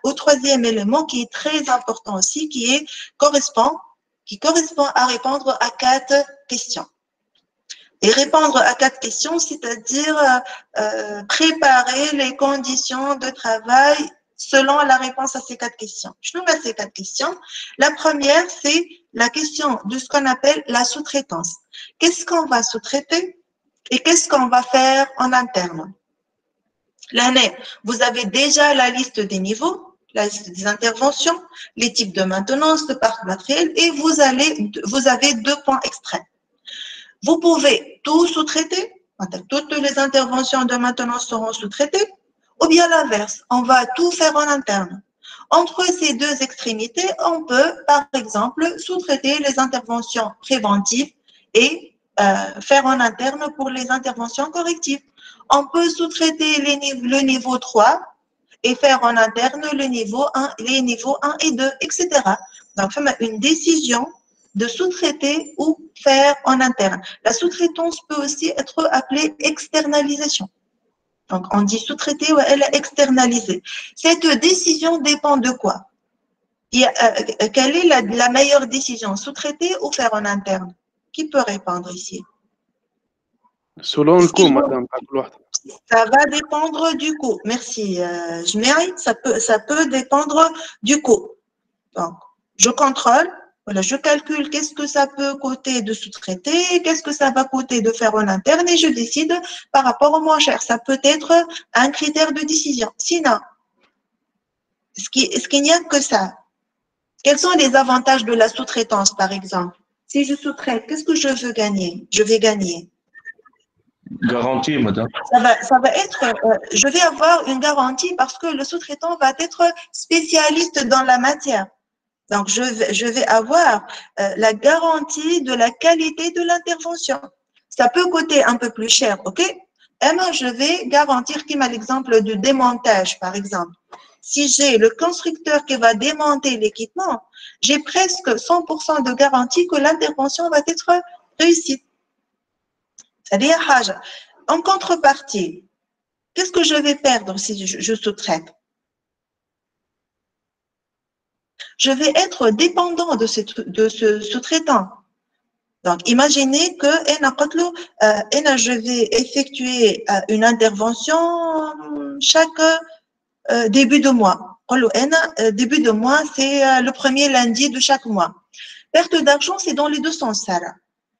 au troisième élément qui est très important aussi, qui correspond à répondre à 4 questions. Et répondre à 4 questions, c'est-à-dire préparer les conditions de travail selon la réponse à ces 4 questions. Je nomme ces 4 questions. La première, c'est la question de ce qu'on appelle la sous-traitance. Qu'est-ce qu'on va sous-traiter et qu'est-ce qu'on va faire en interne? L'année, vous avez déjà la liste des niveaux, la liste des interventions, les types de maintenance, de parc matériel, et vous avez 2 points extrêmes. Vous pouvez tout sous-traiter, toutes les interventions de maintenance seront sous-traitées, ou bien l'inverse, on va tout faire en interne. Entre ces deux extrémités, on peut, par exemple, sous-traiter les interventions préventives et faire en interne pour les interventions correctives. On peut sous-traiter le niveau 3 et faire en interne les niveaux 1 et 2, etc. Donc, une décision de sous-traiter ou faire en interne. La sous-traitance peut aussi être appelée externalisation. Donc, on dit sous-traiter ou elle est externalisée. Cette décision dépend de quoi? Quelle est la meilleure décision? Sous-traiter ou faire en interne? Qui peut répondre ici? Selon le coût, madame. Ça va dépendre du coût. Merci. Je mérite, ça peut dépendre du coût. Donc, je contrôle. Voilà, je calcule qu'est-ce que ça peut coûter de sous-traiter, qu'est-ce que ça va coûter de faire en interne et je décide par rapport au moins cher. Ça peut être un critère de décision. Sinon, est-ce qu'il n'y a que ça? Quels sont les avantages de la sous-traitance, par exemple? Si je sous-traite, qu'est-ce que je veux gagner? Je vais gagner Garantie, madame. Ça va être, je vais avoir une garantie parce que le sous-traitant va être spécialiste dans la matière. Donc, je vais avoir la garantie de la qualité de l'intervention. Ça peut coûter un peu plus cher, ok? Et moi, je vais garantir, comme à l'exemple du démontage, par exemple. Si j'ai le constructeur qui va démonter l'équipement, j'ai presque 100% de garantie que l'intervention va être réussie. C'est-à-dire, en contrepartie, qu'est-ce que je vais perdre si je sous-traite? Je vais être dépendant de ce sous-traitant. Donc, imaginez que je vais effectuer une intervention chaque début de mois. Début de mois, c'est le premier lundi de chaque mois. Perte d'argent, c'est dans les deux sens, Sarah.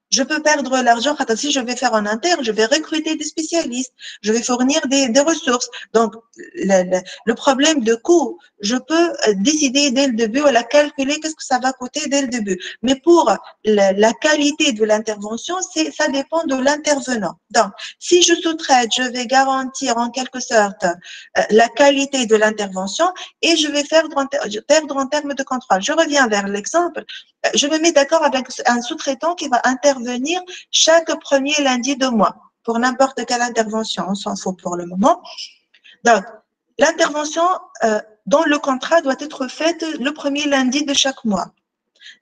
Je peux perdre l'argent si je vais faire en interne, je vais recruter des spécialistes, je vais fournir des ressources. Donc, le problème de coût, je peux décider dès le début ou la calculer qu'est-ce que ça va coûter dès le début. Mais pour la qualité de l'intervention, ça dépend de l'intervenant. Donc, si je sous-traite, je vais garantir en quelque sorte la qualité de l'intervention et je vais perdre en termes de contrôle. Je reviens vers l'exemple. Je me mets d'accord avec un sous-traitant qui va intervenir chaque premier lundi de mois pour n'importe quelle intervention. On s'en fout pour le moment. Donc, l'intervention dans le contrat doit être faite le premier lundi de chaque mois.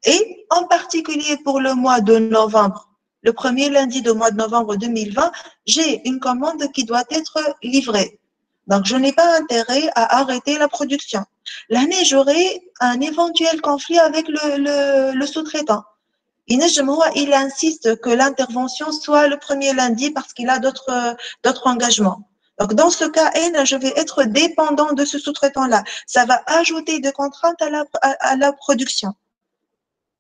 Et en particulier pour le mois de novembre, le premier lundi du mois de novembre 2020, j'ai une commande qui doit être livrée. Donc, je n'ai pas intérêt à arrêter la production. L'année, j'aurai un éventuel conflit avec le sous-traitant. Il insiste que l'intervention soit le premier lundi parce qu'il a d'autres engagements. Donc, dans ce cas, je vais être dépendant de ce sous-traitant-là. Ça va ajouter des contraintes à la production.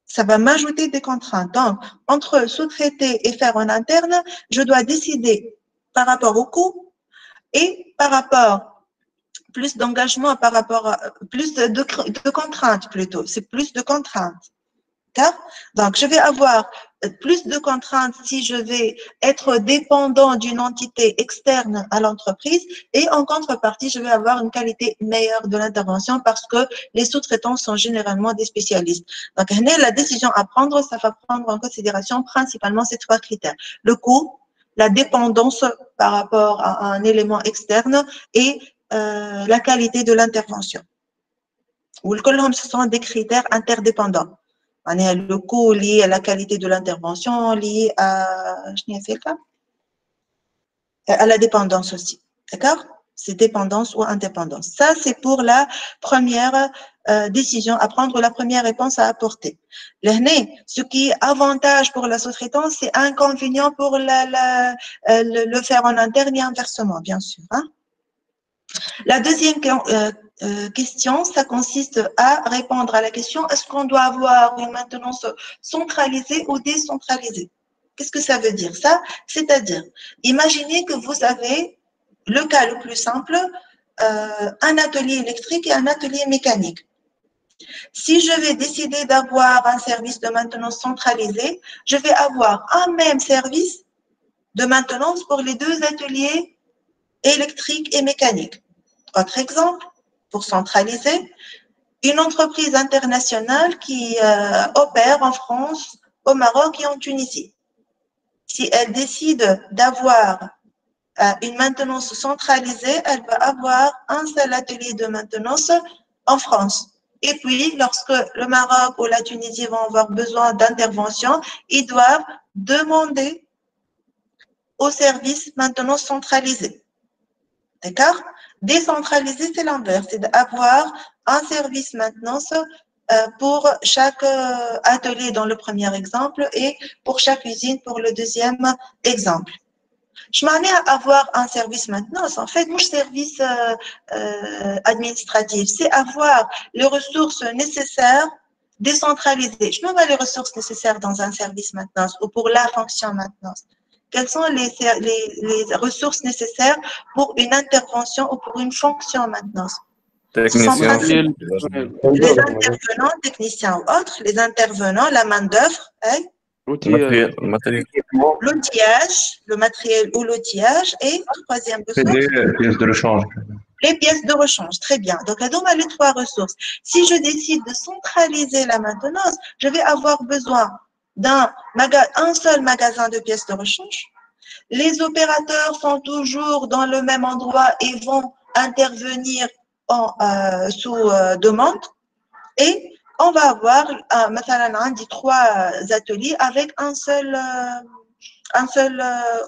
Ça va m'ajouter des contraintes. Donc, entre sous-traiter et faire en interne, je dois décider par rapport au coût et par rapport plus d'engagement, par rapport à plus de contraintes plutôt. C'est plus de contraintes. Donc, je vais avoir plus de contraintes si je vais être dépendant d'une entité externe à l'entreprise et en contrepartie, je vais avoir une qualité meilleure de l'intervention parce que les sous-traitants sont généralement des spécialistes. Donc, la décision à prendre, ça va prendre en considération principalement ces trois critères. Le coût, la dépendance par rapport à un élément externe et la qualité de l'intervention. Ce sont des critères interdépendants. Le coût lié à la qualité de l'intervention, lié à la dépendance aussi. D'accord? C'est dépendance ou indépendance. Ça, c'est pour la première décision à prendre, la première réponse à apporter. Ce qui est avantage pour la sous-traitance, c'est inconvénient pour le faire en interne et inversement, bien sûr. Hein? La deuxième question, ça consiste à répondre à la question, est-ce qu'on doit avoir une maintenance centralisée ou décentralisée? Qu'est-ce que ça veut dire ça? C'est-à-dire, imaginez que vous avez le cas le plus simple, un atelier électrique et un atelier mécanique. Si je vais décider d'avoir un service de maintenance centralisé, je vais avoir un même service de maintenance pour les deux ateliers électriques et mécaniques. Autre exemple, pour centraliser, une entreprise internationale qui opère en France, au Maroc et en Tunisie. Si elle décide d'avoir une maintenance centralisée, elle va avoir un seul atelier de maintenance en France. Et puis, lorsque le Maroc ou la Tunisie vont avoir besoin d'intervention, ils doivent demander au service maintenance centralisée. D'accord? Décentralisé, c'est l'inverse, c'est d'avoir un service maintenance pour chaque atelier dans le premier exemple et pour chaque usine pour le deuxième exemple. Je m'en ai à avoir un service maintenance. En fait, mon service administratif, c'est avoir les ressources nécessaires décentralisées. Je n'ai pas les ressources nécessaires dans un service maintenance ou pour la fonction maintenance. Quelles sont les ressources nécessaires pour une intervention ou pour une fonction maintenance? Technicien. Les intervenants, techniciens ou autres, les intervenants, la main-d'œuvre, hein, Outillage. Le matériel. L'outillage, le matériel ou l'outillage. Et troisième C'est ressource, des pièces de rechange. les pièces de rechange. Très bien. Donc, on a les trois ressources. Si je décide de centraliser la maintenance, je vais avoir besoin un seul magasin de pièces de rechange. Les opérateurs sont toujours dans le même endroit et vont intervenir sous demande. Et on va avoir trois ateliers avec un seul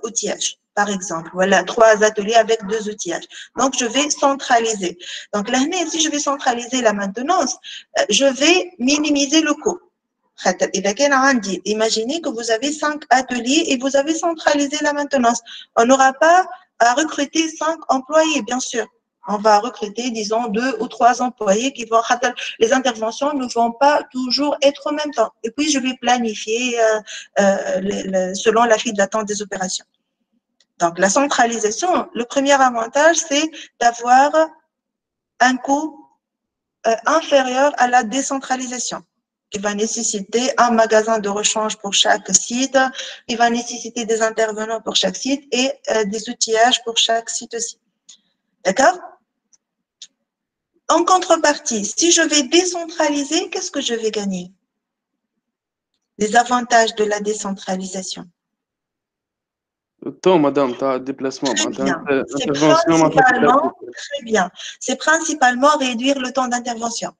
outillage, par exemple. Voilà, trois ateliers avec deux outillages. Donc, je vais centraliser. Donc, là, si je vais centraliser la maintenance, je vais minimiser le coût. Imaginez que vous avez 5 ateliers et vous avez centralisé la maintenance. On n'aura pas à recruter 5 employés, bien sûr. On va recruter, disons, 2 ou 3 employés qui vont, les interventions ne vont pas toujours être en même temps. Et puis, je vais planifier selon la file d'attente des opérations. Donc, la centralisation, le premier avantage, c'est d'avoir un coût inférieur à la décentralisation. Il va nécessiter un magasin de rechange pour chaque site, il va nécessiter des intervenants pour chaque site et des outillages pour chaque site aussi. D'accord? En contrepartie, si je vais décentraliser, qu'est-ce que je vais gagner? Les avantages de la décentralisation. Le temps, madame, tu as déplacement. Très bien. Très bien. C'est principalement réduire le temps d'intervention.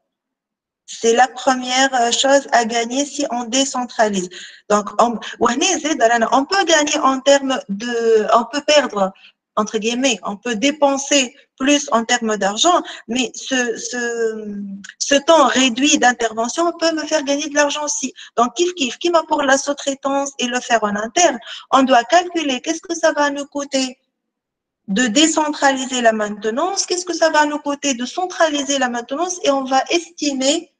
C'est la première chose à gagner si on décentralise. Donc, on peut gagner en termes on peut perdre, entre guillemets, on peut dépenser plus en termes d'argent, mais ce temps réduit d'intervention peut me faire gagner de l'argent aussi. Donc, qui m'a pour la sous-traitance et le faire en interne, on doit calculer qu'est-ce que ça va nous coûter de décentraliser la maintenance, qu'est-ce que ça va nous coûter de centraliser la maintenance et on va estimer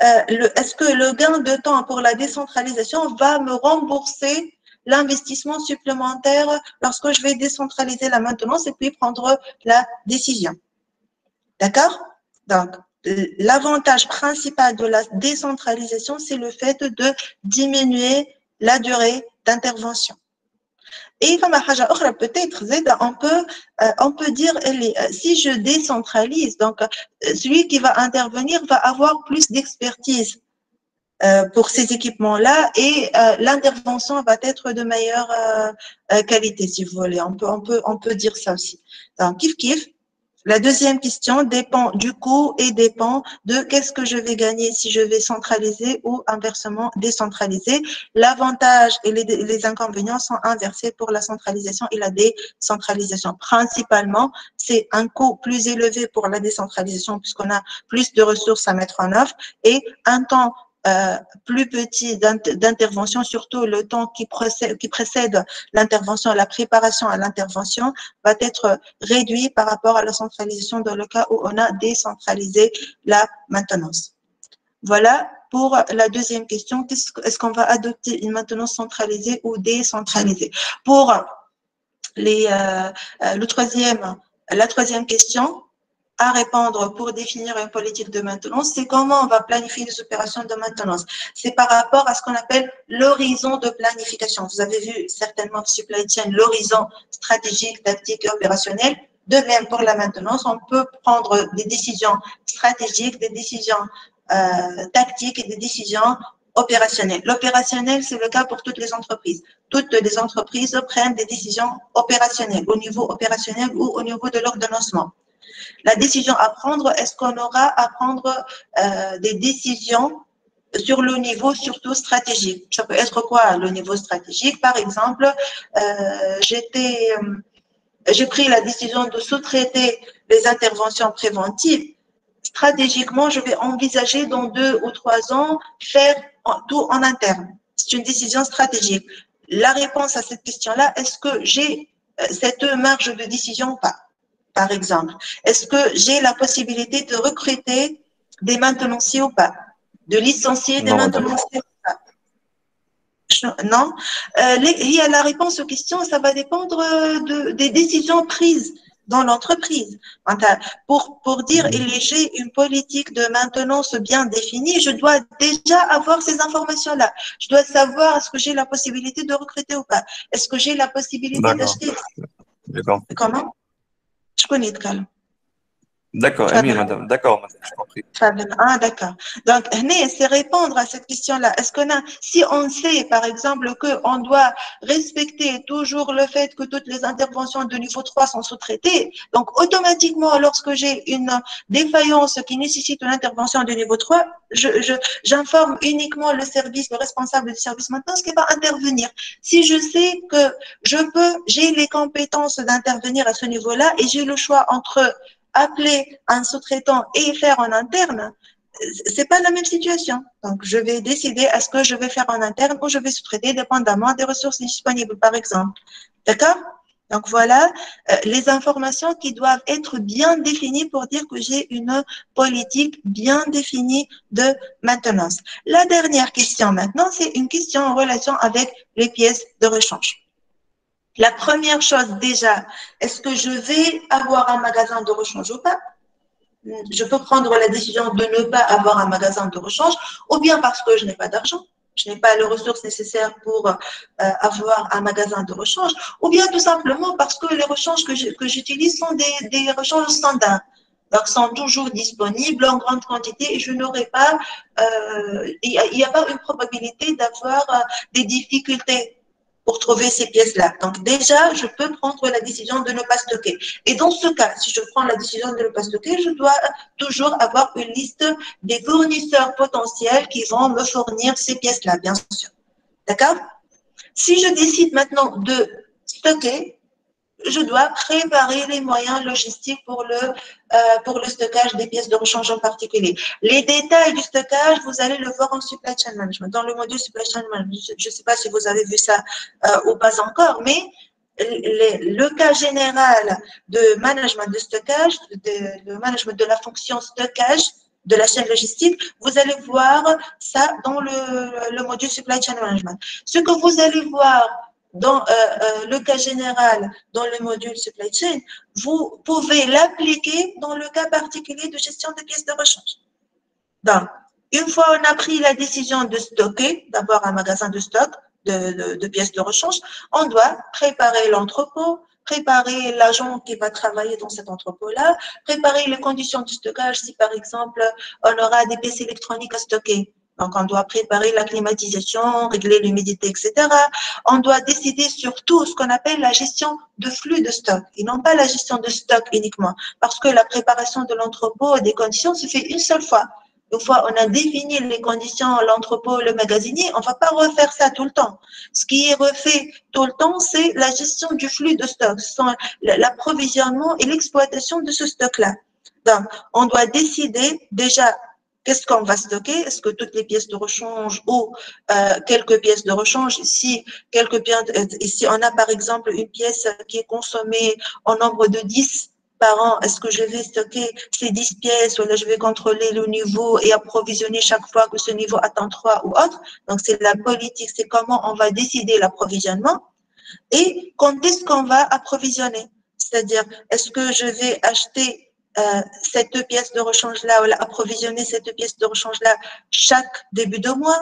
est-ce que le gain de temps pour la décentralisation va me rembourser l'investissement supplémentaire lorsque je vais décentraliser la maintenance et puis prendre la décision. D'accord? Donc, l'avantage principal de la décentralisation, c'est le fait de diminuer la durée d'intervention. Et peut-être, on peut dire, si je décentralise, donc celui qui va intervenir va avoir plus d'expertise pour ces équipements-là et l'intervention va être de meilleure qualité, si vous voulez. On peut dire ça aussi. Donc, kiff. La deuxième question dépend du coût et dépend de qu'est-ce que je vais gagner si je vais centraliser ou inversement décentraliser. L'avantage et les inconvénients sont inversés pour la centralisation et la décentralisation. Principalement, c'est un coût plus élevé pour la décentralisation puisqu'on a plus de ressources à mettre en œuvre et un temps plus petit d'intervention, surtout le temps qui précède l'intervention, la préparation à l'intervention va être réduit par rapport à la centralisation dans le cas où on a décentralisé la maintenance. Voilà pour la deuxième question. Est-ce qu'on va adopter une maintenance centralisée ou décentralisée? Pour la troisième question, à répondre pour définir une politique de maintenance, c'est comment on va planifier les opérations de maintenance. C'est par rapport à ce qu'on appelle l'horizon de planification. Vous avez vu certainement supply chain, l'horizon stratégique, tactique et opérationnel. De même pour la maintenance, on peut prendre des décisions stratégiques, des décisions tactiques et des décisions opérationnelles. L'opérationnel, c'est le cas pour toutes les entreprises. Toutes les entreprises prennent des décisions opérationnelles, au niveau opérationnel ou au niveau de l'ordonnancement. La décision à prendre, est-ce qu'on aura à prendre des décisions sur le niveau surtout stratégique? Ça peut être quoi le niveau stratégique? Par exemple, j'ai pris la décision de sous-traiter les interventions préventives. Stratégiquement, je vais envisager dans 2 ou 3 ans faire tout en interne. C'est une décision stratégique. La réponse à cette question-là, est-ce que j'ai cette marge de décision ou pas? Par exemple, est-ce que j'ai la possibilité de recruter des maintenanciers ou pas? De licencier des maintenanciers ou pas? Non. La réponse aux questions, ça va dépendre des décisions prises dans l'entreprise. Pour dire j'ai une politique de maintenance bien définie, je dois déjà avoir ces informations-là. Je dois savoir est-ce que j'ai la possibilité de recruter ou pas. Est-ce que j'ai la possibilité D'accord. d'acheter. D'accord. Comment? Je connais de calme. D'accord, Amine, madame. D'accord, madame, j'ai compris. Ah, d'accord. Donc, c'est répondre à cette question-là. Est-ce qu'on a, si on sait, par exemple, qu'on doit respecter toujours le fait que toutes les interventions de niveau 3 sont sous-traitées, donc automatiquement, lorsque j'ai une défaillance qui nécessite une intervention de niveau 3, j'informe uniquement le service, le responsable du service maintenance qui va intervenir. Si je sais que j'ai les compétences d'intervenir à ce niveau-là et j'ai le choix entre appeler un sous-traitant et faire en interne, c'est pas la même situation. Donc, je vais décider est-ce que je vais faire en interne ou je vais sous-traiter dépendamment des ressources disponibles, par exemple. D'accord? Donc, voilà les informations qui doivent être bien définies pour dire que j'ai une politique bien définie de maintenance. La dernière question maintenant, c'est une question en relation avec les pièces de rechange. La première chose déjà, est-ce que je vais avoir un magasin de rechange ou pas? Je peux prendre la décision de ne pas avoir un magasin de rechange, ou bien parce que je n'ai pas d'argent, je n'ai pas les ressources nécessaires pour avoir un magasin de rechange, ou bien tout simplement parce que les rechanges que j'utilise sont des rechanges standards. Donc, sont toujours disponibles en grande quantité et je n'aurai pas, il n'y a pas une probabilité d'avoir des difficultés pour trouver ces pièces-là. Donc, déjà, je peux prendre la décision de ne pas stocker. Et dans ce cas, si je prends la décision de ne pas stocker, je dois toujours avoir une liste des fournisseurs potentiels qui vont me fournir ces pièces-là, bien sûr. D'accord? Si je décide maintenant de stocker, je dois préparer les moyens logistiques pour le stockage des pièces de rechange en particulier. Les détails du stockage, vous allez le voir en supply chain management, dans le module supply chain management. Je ne sais pas si vous avez vu ça ou pas encore, mais le cas général de management de stockage, de management de la fonction stockage de la chaîne logistique, vous allez voir ça dans le module supply chain management. Ce que vous allez voir dans le cas général, dans le module supply chain, vous pouvez l'appliquer dans le cas particulier de gestion de pièces de rechange. Donc, une fois on a pris la décision de stocker, d'avoir un magasin de stock de pièces de rechange, on doit préparer l'entrepôt, préparer l'agent qui va travailler dans cet entrepôt-là, préparer les conditions de stockage si, par exemple, on aura des pièces électroniques à stocker. Donc, on doit préparer la climatisation, régler l'humidité, etc. On doit décider surtout ce qu'on appelle la gestion de flux de stock et non pas la gestion de stock uniquement. Parce que la préparation de l'entrepôt et des conditions se fait une seule fois. Une fois on a défini les conditions, l'entrepôt, le magasinier, on ne va pas refaire ça tout le temps. Ce qui est refait tout le temps, c'est la gestion du flux de stock, l'approvisionnement et l'exploitation de ce stock-là. Donc, on doit décider déjà qu'est-ce qu'on va stocker? Est-ce que toutes les pièces de rechange ou quelques pièces de rechange? Si on a par exemple une pièce qui est consommée en nombre de 10 par an, est-ce que je vais stocker ces 10 pièces ou là je vais contrôler le niveau et approvisionner chaque fois que ce niveau atteint 3 ou autre? Donc, c'est la politique, c'est comment on va décider l'approvisionnement et quand est-ce qu'on va approvisionner. C'est-à-dire, est-ce que je vais acheter cette pièce de rechange-là ou approvisionner cette pièce de rechange-là chaque début de mois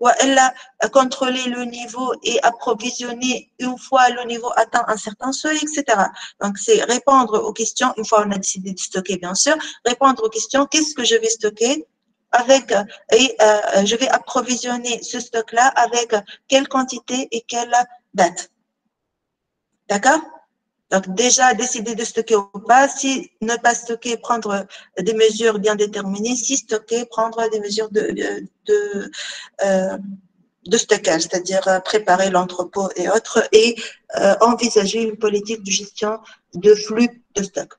ou elle a contrôlé le niveau et approvisionner une fois le niveau atteint un certain seuil, etc. Donc, c'est répondre aux questions, une fois on a décidé de stocker, bien sûr, répondre aux questions, qu'est-ce que je vais stocker je vais approvisionner ce stock-là avec quelle quantité et quelle date. D'accord? Donc, déjà, décider de stocker ou pas. Si ne pas stocker, prendre des mesures bien déterminées. Si stocker, prendre des mesures de stockage, c'est-à-dire préparer l'entrepôt et autres, et envisager une politique de gestion de flux de stock.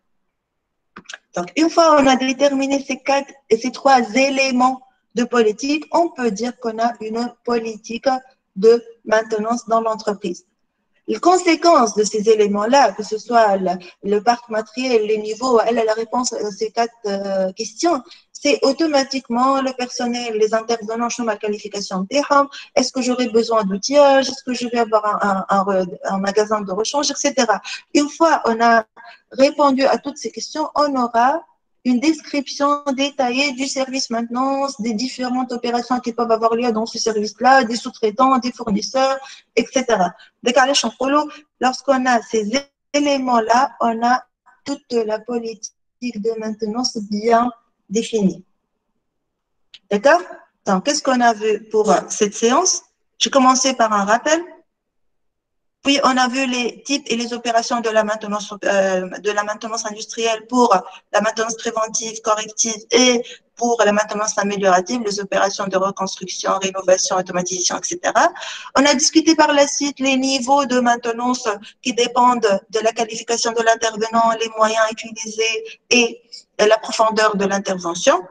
Donc, une fois on a déterminé ces trois éléments de politique, on peut dire qu'on a une politique de maintenance dans l'entreprise. Les conséquences de ces éléments-là, que ce soit le parc matériel, les niveaux, elle a la réponse à ces 4 questions, c'est automatiquement le personnel, les intervenants, sur ma qualification. Est-ce que j'aurai besoin d'outillage? Est-ce que je vais avoir un magasin de rechange, etc. Une fois on a répondu à toutes ces questions, on aura une description détaillée du service maintenance, des différentes opérations qui peuvent avoir lieu dans ce service-là, des sous-traitants, des fournisseurs, etc. Lorsqu'on a ces éléments-là, on a toute la politique de maintenance bien définie. D'accord? Donc, qu'est-ce qu'on a vu pour cette séance? J'ai commencé par un rappel. Puis, on a vu les types et les opérations de la maintenance industrielle pour la maintenance préventive, corrective et pour la maintenance améliorative, les opérations de reconstruction, rénovation, automatisation, etc. On a discuté par la suite les niveaux de maintenance qui dépendent de la qualification de l'intervenant, les moyens utilisés et la profondeur de l'intervention.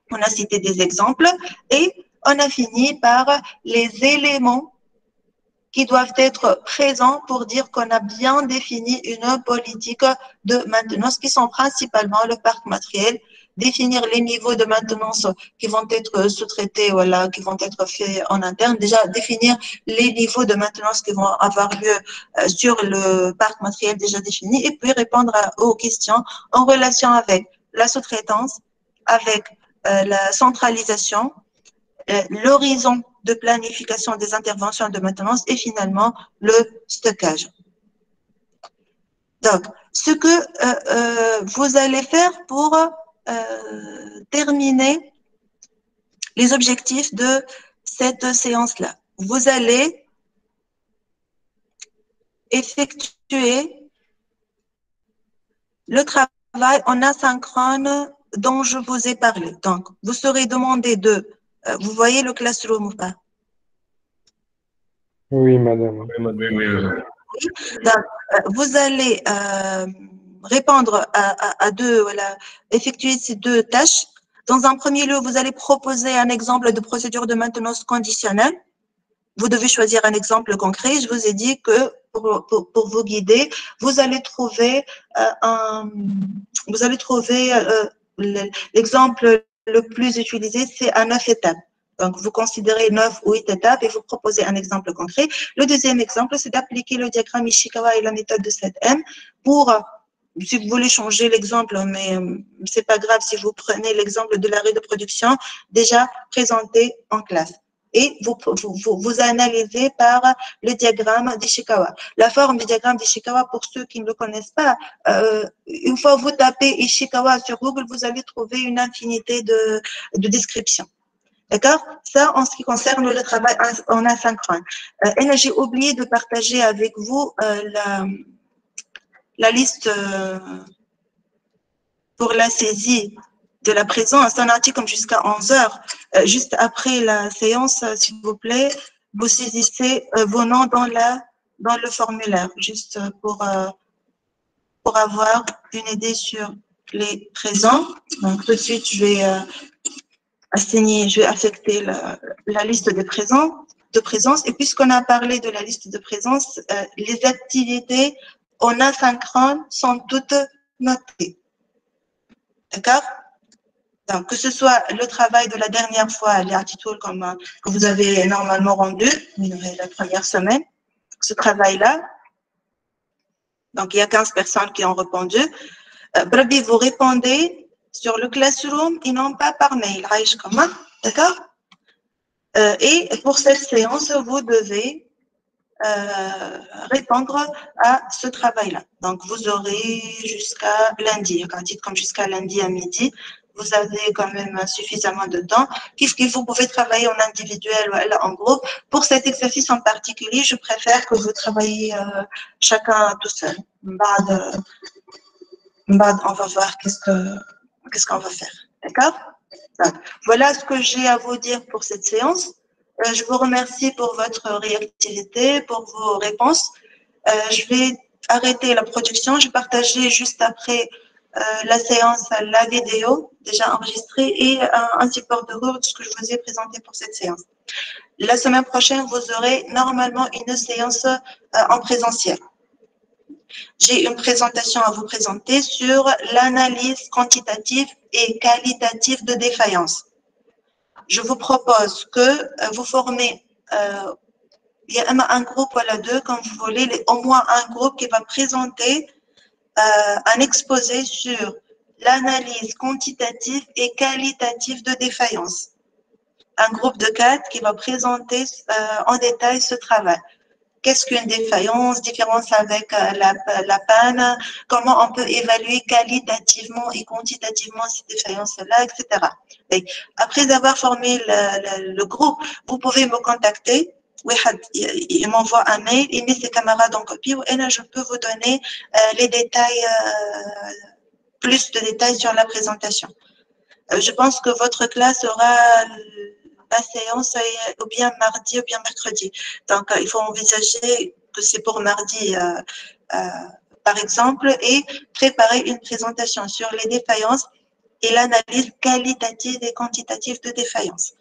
On a cité des exemples et on a fini par les éléments qui doivent être présents pour dire qu'on a bien défini une politique de maintenance qui sont principalement le parc matériel, définir les niveaux de maintenance qui vont être sous-traités, voilà, qui vont être faits en interne, déjà définir les niveaux de maintenance qui vont avoir lieu sur le parc matériel déjà défini et puis répondre aux questions en relation avec la sous-traitance, avec la centralisation, l'horizon de planification des interventions de maintenance et finalement le stockage. Donc, ce que vous allez faire pour terminer les objectifs de cette séance-là, vous allez effectuer le travail en asynchrone dont je vous ai parlé. Donc, vous serez demandé de vous voyez le classroom ou pas? Oui, madame. Donc, vous allez répondre à deux, voilà, effectuer ces deux tâches. Dans un premier lieu, vous allez proposer un exemple de procédure de maintenance conditionnelle. Vous devez choisir un exemple concret. Je vous ai dit que pour vous guider, vous allez trouver l'exemple le plus utilisé, c'est à 9 étapes. Donc, vous considérez 9 ou 8 étapes et vous proposez un exemple concret. Le deuxième exemple, c'est d'appliquer le diagramme Ishikawa et la méthode de 7M pour, si vous voulez changer l'exemple, mais c'est pas grave si vous prenez l'exemple de l'arrêt de production déjà présenté en classe. Et vous analysez par le diagramme d'Ishikawa. La forme du diagramme d'Ishikawa, pour ceux qui ne le connaissent pas, une fois vous tapez Ishikawa sur Google, vous allez trouver une infinité de descriptions. D'accord? Ça, en ce qui concerne le travail en asynchrone. Et j'ai oublié de partager avec vous la liste pour la saisie de la présence. Un article comme jusqu'à 11 heures. Juste après la séance, s'il vous plaît, vous saisissez vos noms dans le formulaire, juste pour avoir une idée sur les présents. Donc, tout de suite, je vais affecter la liste de présence. Et puisqu'on a parlé de la liste de présence, les activités en asynchrone sont toutes notées. D'accord? Donc, que ce soit le travail de la dernière fois, les articles que vous avez normalement rendu, la première semaine, ce travail-là. Donc, il y a 15 personnes qui ont répondu. Bref, vous répondez sur le classroom et non pas par mail. D'accord? Et pour cette séance, vous devez répondre à ce travail-là. Donc, vous aurez jusqu'à lundi, comme jusqu'à lundi à midi, vous avez quand même suffisamment de temps, puisque vous pouvez travailler en individuel ou en groupe. Pour cet exercice en particulier, je préfère que vous travaillez chacun tout seul. On va voir qu'est-ce qu'on va faire. D'accord? Voilà ce que j'ai à vous dire pour cette séance. Je vous remercie pour votre réactivité, pour vos réponses. Je vais arrêter la production. Je vais partager juste après la séance, la vidéo déjà enregistrée et un support de Word, ce que je vous ai présenté pour cette séance. La semaine prochaine, vous aurez normalement une séance en présentiel. J'ai une présentation à vous présenter sur l'analyse quantitative et qualitative de défaillance. Je vous propose que vous formez il y a un groupe ou deux, comme vous voulez, au moins un groupe qui va présenter un exposé sur l'analyse quantitative et qualitative de défaillance. Un groupe de 4 qui va présenter en détail ce travail. Qu'est-ce qu'une défaillance, différence avec la panne, comment on peut évaluer qualitativement et quantitativement ces défaillances-là, etc. Et après avoir formé le groupe, vous pouvez me contacter. Il m'envoie un mail, il met ses camarades en copie, et là, je peux vous donner les détails, plus de détails sur la présentation. Je pense que votre classe aura la séance ou bien mardi ou bien mercredi. Donc, il faut envisager que c'est pour mardi, par exemple, et préparer une présentation sur les défaillances et l'analyse qualitative et quantitative de défaillances.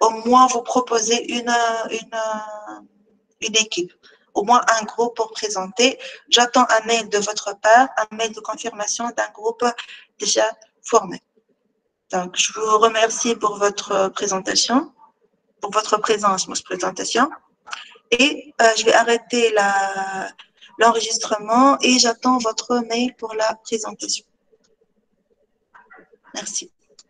Au moins, vous proposez une équipe, au moins un groupe pour présenter. J'attends un mail de votre part, un mail de confirmation d'un groupe déjà formé. Donc, je vous remercie pour votre présentation, pour votre présence, votre présentation. Et je vais arrêter l'enregistrement et j'attends votre mail pour la présentation. Merci.